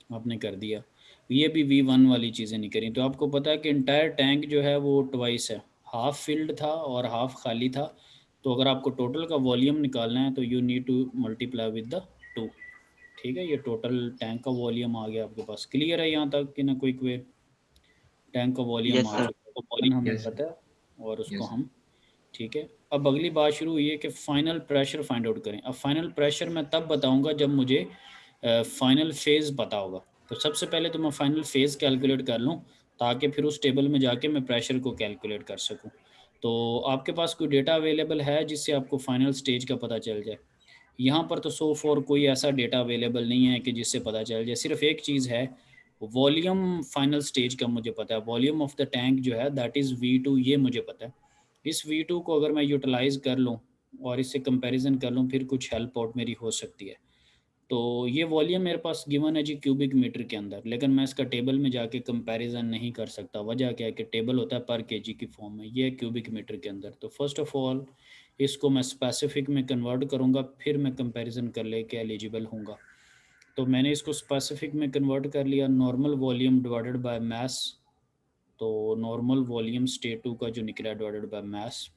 आपने कर दिया। ये भी V1 वाली चीज़ें नहीं करी। तो आपको पता है कि इंटायर टैंक जो है वो ट्वाइस है, हाफ फिल्ड था और हाफ खाली था। तो अगर आपको टोटल का वॉल्यूम निकालना है तो you need to multiply with the 2। ठीक है, ये टोटल टैंक का वॉल्यूम आ गया आपके पास। क्लियर है यहाँ तक कि ना? कोई क्वे टैंक का वॉल्यूम यस आ सर। चुका है, हमें पता है, और उसको हम ठीक है। अब अगली बात शुरू हुई है कि फाइनल प्रेशर फाइंड आउट करें। अब फाइनल प्रेशर मैं तब बताऊंगा जब मुझे फाइनल फेज़ पता होगा। तो सबसे पहले तो मैं फाइनल फेज़ कैलकुलेट कर लूँ ताकि फिर उस टेबल में जाके मैं प्रेशर को कैलकुलेट कर सकूँ। तो आपके पास कोई डेटा अवेलेबल है जिससे आपको फाइनल स्टेज का पता चल जाए? यहाँ पर तो सो फॉर कोई ऐसा डेटा अवेलेबल नहीं है कि जिससे पता चल जाए। सिर्फ एक चीज़ है, वॉल्यूम फाइनल स्टेज का मुझे पता है। वॉल्यूम ऑफ द टैंक जो है दैट इज़ V2, ये मुझे पता है। इस V2 को अगर मैं यूटिलाइज़ कर लूँ और इससे कंपैरिजन कर लूँ, फिर कुछ हेल्प आउट मेरी हो सकती है। तो ये वॉल्यूम मेरे पास गिवन है जी क्यूबिक मीटर के अंदर, लेकिन मैं इसका टेबल में जाके कंपैरिजन नहीं कर सकता। वजह क्या है कि टेबल होता है पर केजी की फॉर्म में, ये क्यूबिक मीटर के अंदर। तो फर्स्ट ऑफ ऑल इसको मैं स्पेसिफिक में कन्वर्ट करूँगा, फिर मैं कंपैरिजन कर ले के एलिजिबल हूँगा। तो मैंने इसको स्पेसिफिक में कन्वर्ट कर लिया, normal volume divided by mass. तो नॉर्मल वॉल्यूम स्टेट 2 का जो निकला डिवाइडेड बाय मास,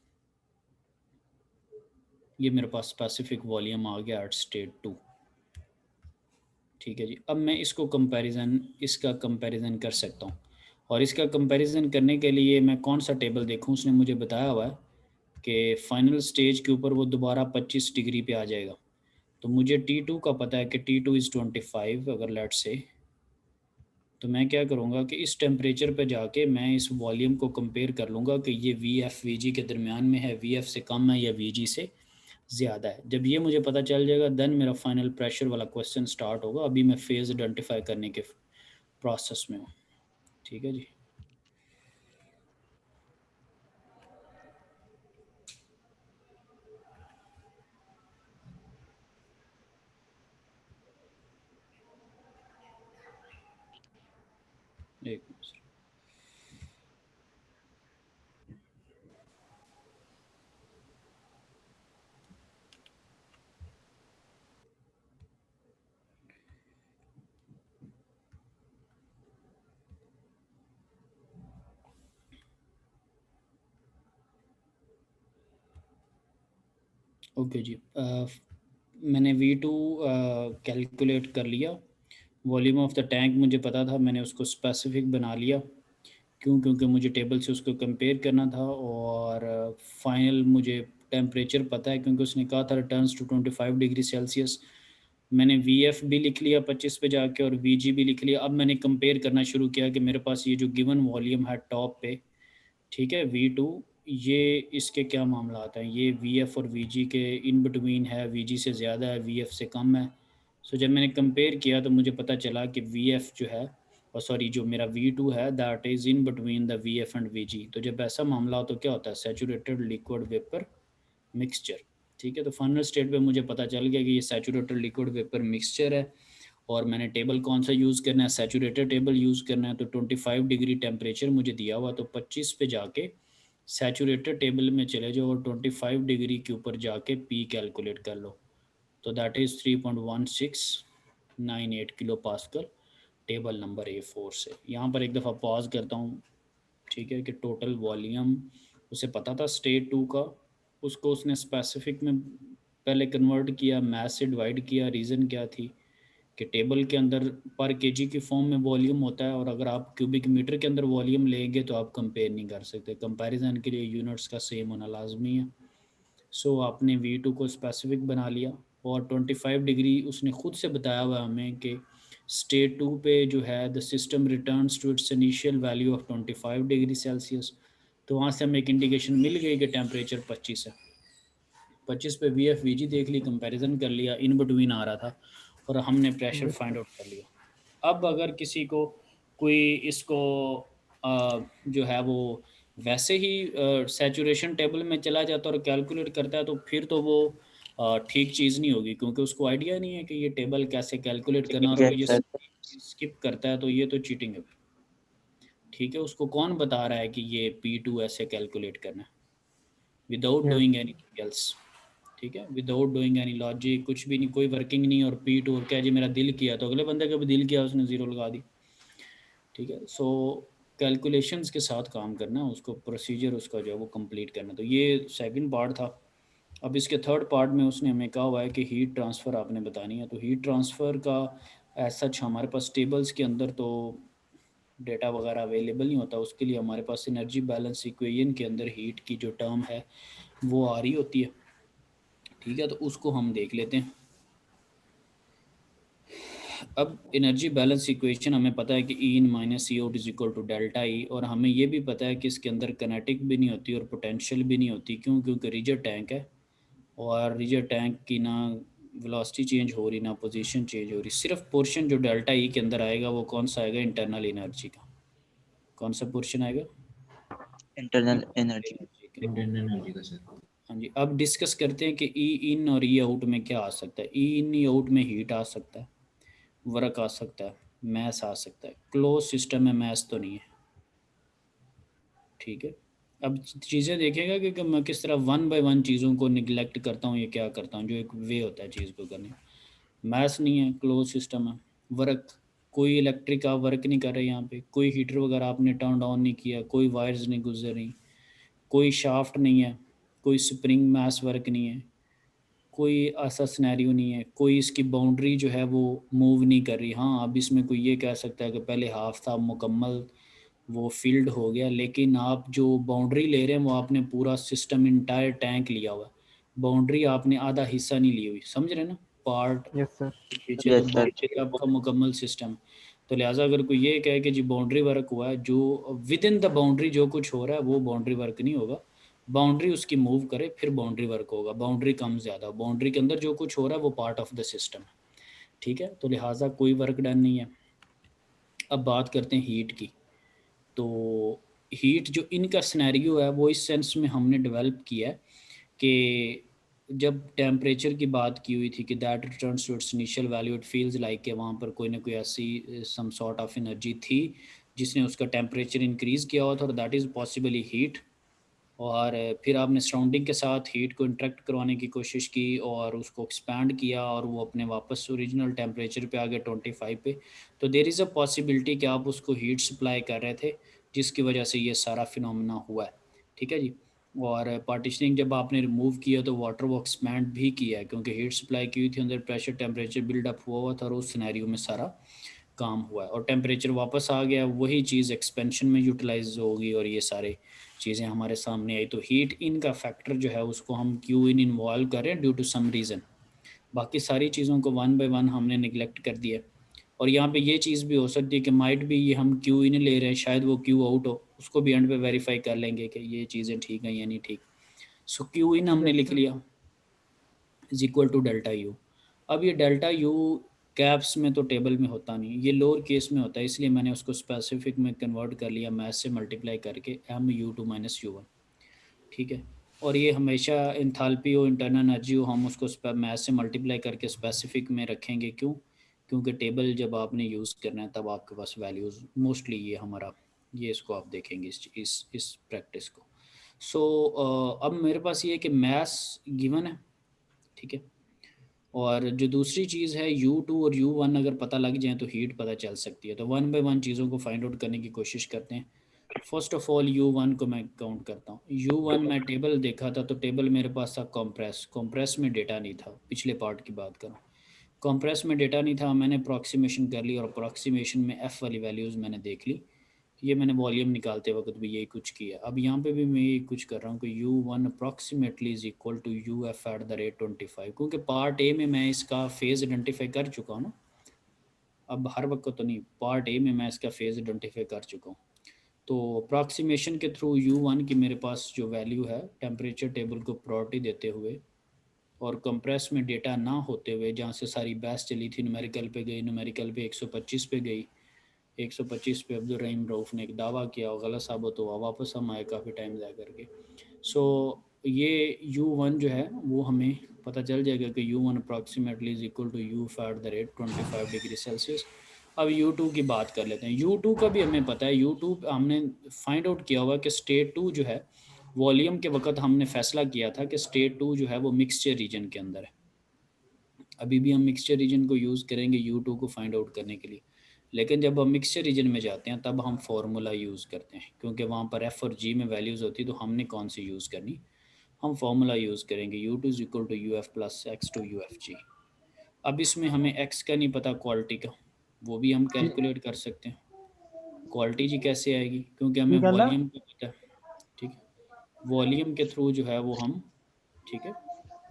ये मेरे पास स्पेसिफिक वॉल्यूम आ गया एट स्टेट 2। ठीक है जी। अब मैं इसको इसका कंपैरिजन कर सकता हूँ, और इसका कंपैरिजन करने के लिए मैं कौन सा टेबल देखूँ। उसने मुझे बताया हुआ है कि फाइनल स्टेज के ऊपर वो दोबारा 25 डिग्री पे आ जाएगा। तो मुझे T2 का पता है कि T2 इज़ 25 अगर लेट से, तो मैं क्या करूँगा कि इस टेम्परेचर पे जाके मैं इस वॉल्यूम को कंपेयर कर लूँगा कि ये VF VG के दरमियान में है, VF से कम है या VG से ज़्यादा है। जब ये मुझे पता चल जाएगा देन मेरा फाइनल प्रेशर वाला क्वेश्चन स्टार्ट होगा। अभी मैं फेज़ आइडेंटिफाई करने के प्रोसेस में हूँ। ठीक है जी। एक मिनट सर। ओके जी। मैंने V2 कैलकुलेट कर लिया। वॉल्यूम ऑफ द टैंक मुझे पता था, मैंने उसको स्पेसिफिक बना लिया। क्यों? क्योंकि मुझे टेबल से उसको कंपेयर करना था। और फाइनल मुझे टेम्परेचर पता है क्योंकि उसने कहा था रिटर्न्स टू 25 डिग्री सेल्सियस। मैंने VF भी लिख लिया 25 पे जाके और VG भी लिख लिया। अब मैंने कंपेयर करना शुरू किया कि मेरे पास ये जो गिवन वॉल्यूम है टॉप पे, ठीक है, V2, ये इसके क्या मामला आता है। ये VF और VG के इन बिटवीन है, VG से ज़्यादा है, VF से कम है। सो जब मैंने कंपेयर किया तो मुझे पता चला कि VF जो है, और सॉरी जो मेरा V2 है that is in between the VF and VG। तो जब ऐसा मामला हो तो क्या होता है, सैचुरेटेड लिक्विड वेपर मिक्सचर। ठीक है, तो फाइनल स्टेट पे मुझे पता चल गया कि ये सैचुरेटेड लिक्विड वेपर मिक्सचर है। और मैंने टेबल कौन सा यूज़ करना है, सैचुरेटेड टेबल यूज़ करना है। तो 25 डिग्री टेम्परेचर मुझे दिया हुआ, तो 25 पे जाके सैचुरेटेड टेबल में चले जाओ और 25 डिग्री के ऊपर जाके P कैलकुलेट कर लो। तो that is 3.1698 kilo pascal, table number A4 से। यहाँ पर एक दफ़ा पॉज करता हूँ। ठीक है, कि टोटल वॉल्यूम उसे पता था स्टेट 2 का, उसको उसने स्पेसिफिक में पहले कन्वर्ट किया, मैथ से डिवाइड किया। रीज़न क्या थी कि टेबल के अंदर पर केजी की फॉर्म में वॉल्यूम होता है, और अगर आप क्यूबिक मीटर के अंदर वॉल्यूम लेंगे तो आप कंपेयर नहीं कर सकते। कंपैरिजन के लिए यूनिट्स का सेम होना लाजमी है। सो आपने V2 को स्पेसिफिक बना लिया, और 25 डिग्री उसने खुद से बताया हुआ हमें कि स्टेट 2 पे जो है the system returns to its initial value of 25 degree Celsius. तो वहाँ से हमें एक इंडिकेशन मिल गई कि टेम्परेचर 25 है। 25 पे VF VG देख ली, कंपैरिजन कर लिया, इन बिटवीन आ रहा था, और हमने प्रेशर फाइंड आउट कर लिया। अब अगर किसी को कोई इसको जो है वो वैसे ही सैचुरेशन टेबल में चला जाता है और कैलकुलेट करता है, तो फिर तो वो ठीक चीज़ नहीं होगी, क्योंकि उसको आइडिया नहीं है कि ये टेबल कैसे कैलकुलेट करना, और वो ये स्किप करता है, तो ये तो चीटिंग है। ठीक है, उसको कौन बता रहा है कि ये P2 ऐसे कैलकुलेट करना है विदाउट डूइंग एनीथिंग एल्स। ठीक है, विदाउट डूइंग एनी लॉजिक, कुछ भी नहीं, कोई वर्किंग नहीं, और P2 और क्या जी मेरा दिल किया, तो अगले बंदे का भी दिल किया, उसने ज़ीरो लगा दी। ठीक है, सो कैलकुलेशंस के साथ काम करना, उसको प्रोसीजर उसका जो है वो कंप्लीट करना। तो ये सेकंड पार्ट था। अब इसके थर्ड पार्ट में उसने हमें कहा हुआ है कि हीट ट्रांसफ़र आपने बतानी है। तो हीट ट्रांसफ़र का ऐसा सच हमारे पास टेबल्स के अंदर तो डेटा वगैरह अवेलेबल नहीं होता। उसके लिए हमारे पास एनर्जी बैलेंस इक्वेशन के अंदर हीट की जो टर्म है वो आ रही होती है। ठीक है, तो उसको हम देख लेते हैं। अब एनर्जी बैलेंस इक्वेशन हमें पता है कि E in minus C out is equal to delta E, और हमें ये भी पता है कि इसके अंदर कनेटिक भी नहीं होती और पोटेंशियल भी नहीं होती। क्यों? क्योंकि रिजिड टैंक है, और रिजिड टैंक की ना वेलोसिटी चेंज हो रही ना पोजीशन चेंज हो रही। सिर्फ पोर्शन जो डेल्टा ई के अंदर आएगा वो कौन सा आएगा, इंटरनल एनर्जी का। कौन सा पोर्शन आएगा? Internal energy. इंटरनल एनर्जी का सर। हाँ जी, अब डिस्कस करते हैं कि ई इन और ई आउट में क्या आ सकता है। ई इन ई आउट में हीट आ सकता है, वर्क आ सकता है, मैस आ सकता है। क्लोज सिस्टम में मैस तो नहीं है, ठीक है। अब चीज़ें देखेगा कि मैं किस तरह वन बाय वन चीज़ों को निगलेक्ट करता हूँ, ये क्या करता हूँ, जो एक वे होता है चीज़ को करने। मैस नहीं है, क्लोज सिस्टम है। वर्क, कोई इलेक्ट्रिक आप वर्क नहीं कर रहे यहाँ पे, कोई हीटर वगैरह आपने टर्न ऑन नहीं किया, कोई वायर्स नहीं गुजर रही, कोई शाफ्ट नहीं है, कोई स्प्रिंग मैस वर्क नहीं है, कोई ऐसा सिनेरियो नहीं है, कोई इसकी बाउंड्री जो है वो मूव नहीं कर रही। हाँ, अब इसमें कोई ये कह सकता है कि पहले हाफ था, मुकम्मल वो फील्ड हो गया, लेकिन आप जो बाउंड्री ले रहे हैं वो आपने पूरा सिस्टम इंटायर टैंक लिया हुआ है, बाउंड्री आपने आधा हिस्सा नहीं ली हुई, समझ रहे हैं ना, पार्ट यस सर। पीछे, तो यस सर। बाउंड्री आपका मुकम्मल सिस्टम। तो लिहाजा अगर कोई ये कहे कि जी बाउंड्री वर्क हुआ है, जो विद इन द बाउंड्री जो कुछ हो रहा है वो बाउंड्री वर्क नहीं होगा, बाउंड्री उसकी मूव करे फिर बाउंड्री वर्क होगा। बाउंड्री कम ज़्यादा, बाउंड्री के अंदर जो कुछ हो रहा है वो पार्ट ऑफ द सिस्टम है, ठीक है। तो लिहाजा कोई वर्क डन नहीं है। अब बात करते हैं हीट की। तो हीट जो इनका सिनेरियो है वो इस सेंस में हमने डेवलप किया है कि जब टेम्परेचर की बात की हुई थी कि that returns to its initial value, it feels like कि वहाँ पर कोई ना कोई ऐसी सम सॉर्ट ऑफ एनर्जी थी जिसने उसका टेम्परेचर इंक्रीज़ किया हुआ था, और दैट इज़ पॉसिबली हीट। और फिर आपने सराउंडिंग के साथ हीट को इंटरेक्ट करवाने की कोशिश की और उसको एक्सपैंड किया, और वो अपने वापस ओरिजिनल टेम्परेचर पे आ गया 25 पे। तो देर इज़ अ पॉसिबिलिटी कि आप उसको हीट सप्लाई कर रहे थे, जिसकी वजह से ये सारा फिनोमेना हुआ है, ठीक है जी। और पार्टीशनिंग जब आपने रिमूव किया तो वाटर वो एक्सपैंड भी किया है, क्योंकि हीट सप्लाई की हुई थी, अंदर प्रेशर टेम्परेचर बिल्डअप हुआ हुआ था, और उस सिनेरियो में सारा काम हुआ है, और टेम्परेचर वापस आ गया, वही चीज़ एक्सपेंशन में यूटिलाइज होगी, और ये सारे चीज़ें हमारे सामने आई। तो हीट इन का फैक्टर जो है उसको हम क्यू इन इन्वॉल्व करें ड्यू टू सम रीज़न। बाकी सारी चीज़ों को वन बाय वन हमने निगलेक्ट कर दिया। और यहाँ पे ये चीज़ भी हो सकती है कि माइट भी ये हम क्यू इन ले रहे हैं, शायद वो क्यू आउट हो, उसको भी एंड पे वेरीफाई कर लेंगे कि ये चीज़ें ठीक हैं या नहीं ठीक। सो क्यू इन हमने लिख लिया is equal to delta U. अब ये डेल्टा यू कैप्स में तो टेबल में होता नहीं, ये लोअर केस में होता है, इसलिए मैंने उसको स्पेसिफिक में कन्वर्ट कर लिया मैथ से मल्टीप्लाई करके M U two minus U one, ठीक है। और ये हमेशा इंथाल्पी हो, इंटरनल एनर्जी हो, हम उसको मैथ से मल्टीप्लाई करके स्पेसिफिक में रखेंगे। क्यों? क्योंकि टेबल जब आपने यूज़ करना है तब आपके पास वैल्यूज़ मोस्टली ये हमारा, ये इसको आप देखेंगे इस प्रैक्टिस को। सो अब मेरे पास ये है कि मैथ्स गिवन है, ठीक है। और जो दूसरी चीज़ है U2 और U1 अगर पता लग जाए तो हीट पता चल सकती है। तो वन बाय वन चीज़ों को फाइंड आउट करने की कोशिश करते हैं। फर्स्ट ऑफ ऑल U1 को मैं काउंट करता हूँ। U1 मैं टेबल देखा था, तो टेबल मेरे पास था कॉम्प्रेस, कॉम्प्रेस में डेटा नहीं था, पिछले पार्ट की बात करूँ, कॉम्प्रेस में डेटा नहीं था, मैंने अप्रॉक्सीमेशन कर ली, और अप्रॉक्सीमेशन में F वाली वैल्यूज़ मैंने देख ली। ये मैंने वॉल्यूम निकालते वक्त भी यही कुछ किया। अब यहाँ पे भी मैं यही कुछ कर रहा हूँ कि U1 approximately is equal to UF at the rate 25, क्योंकि पार्ट ए में मैं इसका फेज़ आइडेंटिफाई कर चुका हूँ ना, अब हर वक्त तो नहीं, पार्ट ए में मैं इसका फेज़ आइडेंटिफाई कर चुका हूँ। तो अप्रॉक्सीमेशन के थ्रू U1 की मेरे पास जो वैल्यू है, टेम्परेचर टेबल को प्रायोरिटी देते हुए और कंप्रेस में डेटा ना होते हुए, जहाँ से सारी बहस चली थी, न्यूमेरिकल पे गई, न्यूमेरिकल पे 125 पे गई, 125 पे अब्दुल रहीम रऊफ़ ने एक दावा किया और गलत साबित हुआ, वापस हम आए काफ़ी टाइम जा करके। सो ये U1 जो है वो हमें पता चल जाएगा कि U1 approximately is equal to U at the rate 25 degree Celsius. अब U2 की बात कर लेते हैं। U2 का भी हमें पता है, U2 हमने फाइंड आउट किया हुआ कि स्टेट 2 जो है, वॉल्यूम के वक्त हमने फैसला किया था कि स्टेट 2 जो है वो मिक्सचर रीजन के अंदर है। अभी भी हम मिक्सचर रीजन को यूज़ करेंगे U2 को फाइंड आउट करने के लिए, लेकिन जब हम मिक्सचर रीजन में जाते हैं तब हम फार्मूला यूज़ करते हैं, क्योंकि वहाँ पर F और G में वैल्यूज़ होती है, तो हमने कौन सी यूज़ करनी, हम फार्मूला यूज़ करेंगे U2 is equal to UF plus X two UFG। अब इसमें हमें X का नहीं पता, क्वालिटी का, वो भी हम कैलकुलेट कर सकते हैं। क्वालिटी जी कैसे आएगी, क्योंकि हमें वॉल्यूम का पता है, ठीक है, वॉल्यूम के थ्रू जो है वो हम, ठीक है,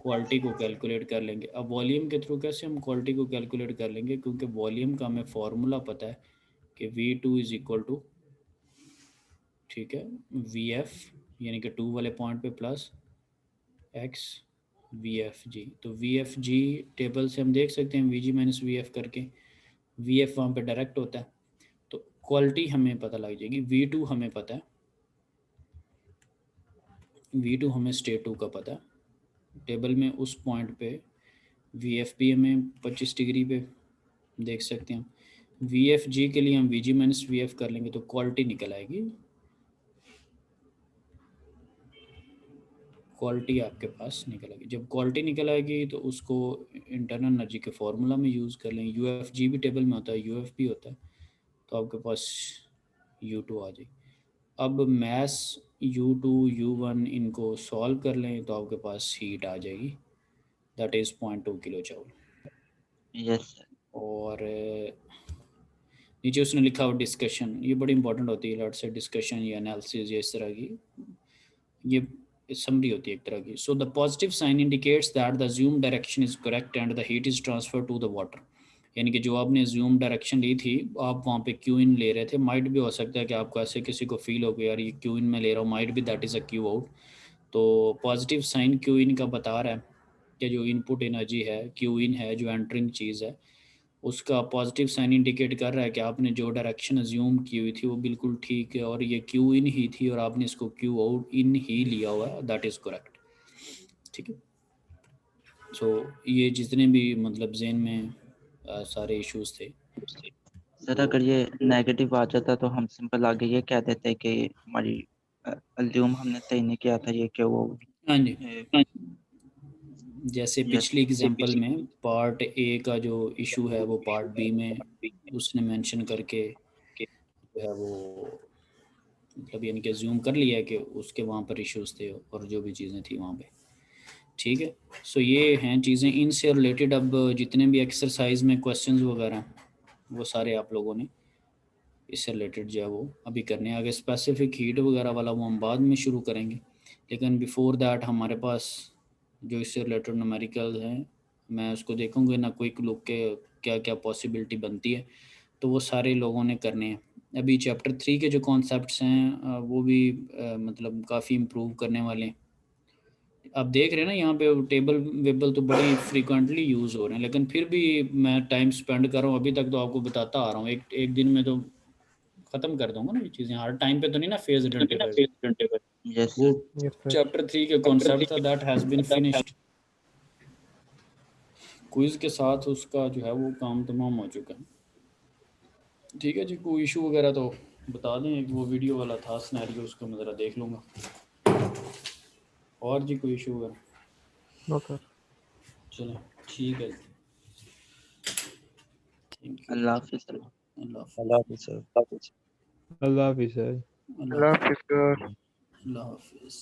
क्वालिटी को कैलकुलेट कर लेंगे। अब वॉल्यूम के थ्रू कैसे हम क्वालिटी को कैलकुलेट कर लेंगे, क्योंकि वॉल्यूम का हमें फार्मूला पता है कि V2 इज इक्वल टू, ठीक है, VF, यानी कि 2 वाले पॉइंट पे प्लस X VFG। तो VFG टेबल से हम देख सकते हैं VG माइनस VF करके, VF वहाँ पे डायरेक्ट होता है, तो क्वालिटी हमें पता लग जाएगी। V2 हमें पता है, V2 हमें स्टेट 2 का पता है, टेबल में उस पॉइंट पे VFP में 25 डिग्री पे देख सकते हैं। VFG के लिए हम VG माइनस VF कर लेंगे तो क्वालिटी निकल आएगी। क्वालिटी आपके पास निकल आएगी। जब क्वालिटी निकल आएगी तो उसको इंटरनल एनर्जी के फार्मूला में यूज़ कर लेंगे। UFG भी टेबल में होता है, UF भी होता है, तो आपके पास U2 आ जाएगी। अब मैस U2 U1 इनको सॉल्व कर लें तो आपके पास हीट आ जाएगी, that is 0.2 kilo joule. Yes sir. और नीचे उसने लिखा हो डिस्कशन, ये बड़ी इंपॉर्टेंट होती है लॉट से, डिस्कशन या एनालिसिस या इस तरह की, ये समरी होती है एक तरह की। So the positive sign indicates that the assume direction is correct and the heat is transfer to the water. यानी कि जो आपने अज्यूम डायरेक्शन ली थी, आप वहाँ पे क्यू इन ले रहे थे, माइट भी हो सकता है कि आपको ऐसे किसी को फील हो गया यार ये क्यू इन में ले रहा हूँ, माइट भी that is a Q out. तो पॉजिटिव साइन क्यू इन का बता रहा है कि जो इनपुट एनर्जी है क्यू इन है, जो एंटरिंग चीज़ है, उसका पॉजिटिव साइन इंडिकेट कर रहा है कि आपने जो डायरेक्शन अज्यूम की हुई थी वो बिल्कुल ठीक है और ये क्यू इन ही थी और आपने इसको क्यू आउट इन ही लिया हुआ है, दैट इज़ करेक्ट। ठीक है। सो ये जितने भी मतलब जेन में सारे इश्यूज थे। सर अगर ये नेगेटिव आ जाता तो हम सिंपल आगे ये कह देते कि हमारी अज्यूम हमने सही नहीं किया था, ये क्यों वो। हाँ जी, जैसे पिछली एग्जांपल में पार्ट ए का जो इशू है वो पार्ट बी में उसने मेंशन करके जो है वो मतलब यानी कि अज्यूम कर लिया है कि उसके वहाँ पर इश्यूज थे और जो भी चीज़ें थी वहाँ पे। ठीक है। सो ये हैं चीज़ें इनसे रिलेटेड। अब जितने भी एक्सरसाइज में क्वेश्चंस वगैरह हैं, वो सारे आप लोगों ने इससे रिलेटेड जो है वो अभी करने हैं। आगे स्पेसिफिक हीट वगैरह वाला वो हम बाद में शुरू करेंगे, लेकिन बिफोर दैट हमारे पास जो इससे रिलेटेड न्यूमेरिकल हैं, मैं उसको देखूंगा ना क्विक लुक के क्या क्या पॉसिबिलिटी बनती है, तो वो सारे लोगों ने करने हैं। अभी चैप्टर 3 के जो कॉन्सेप्ट्स हैं वो भी मतलब काफ़ी इम्प्रूव करने वाले हैं। आप देख रहे हैं ना यहाँ पे टेबल वेबल तो बड़ी फ्रीक्वेंटली यूज़ हो रहे हैं, लेकिन फिर भी मैं टाइम स्पेंड कर रहा हूँ अभी तक, तो आपको बताता आ रहा हूँ। एक दिन में तो ख़त्म कर दूंगा ना ये चीज़ें, हर टाइम पे तो नहीं ना फेज आइडेंटिफाई। यस वो यस सर। चैप्टर 3 के कॉन्सेप्ट था, that has been finished. Quiz के साथ उसका जो है वो काम तमाम हो चुका है। ठीक है जी, कोई इशू वगैरह तो बता दें। एक वो वीडियो वाला था सिनेरियो, उसको मैं ज़रा देख लूँगा। और जी कोई इशू वगैरह? No sir. चलो ठीक है, थैंक यू, अल्लाह हाफिज़ सर। अल्लाह हाफ़िज़। अल्लाह हाफिज़ सर। अल्लाह हाफिज़ सर। अल्लाह हाफ़िज़। अल्लाह हाफ़िज़।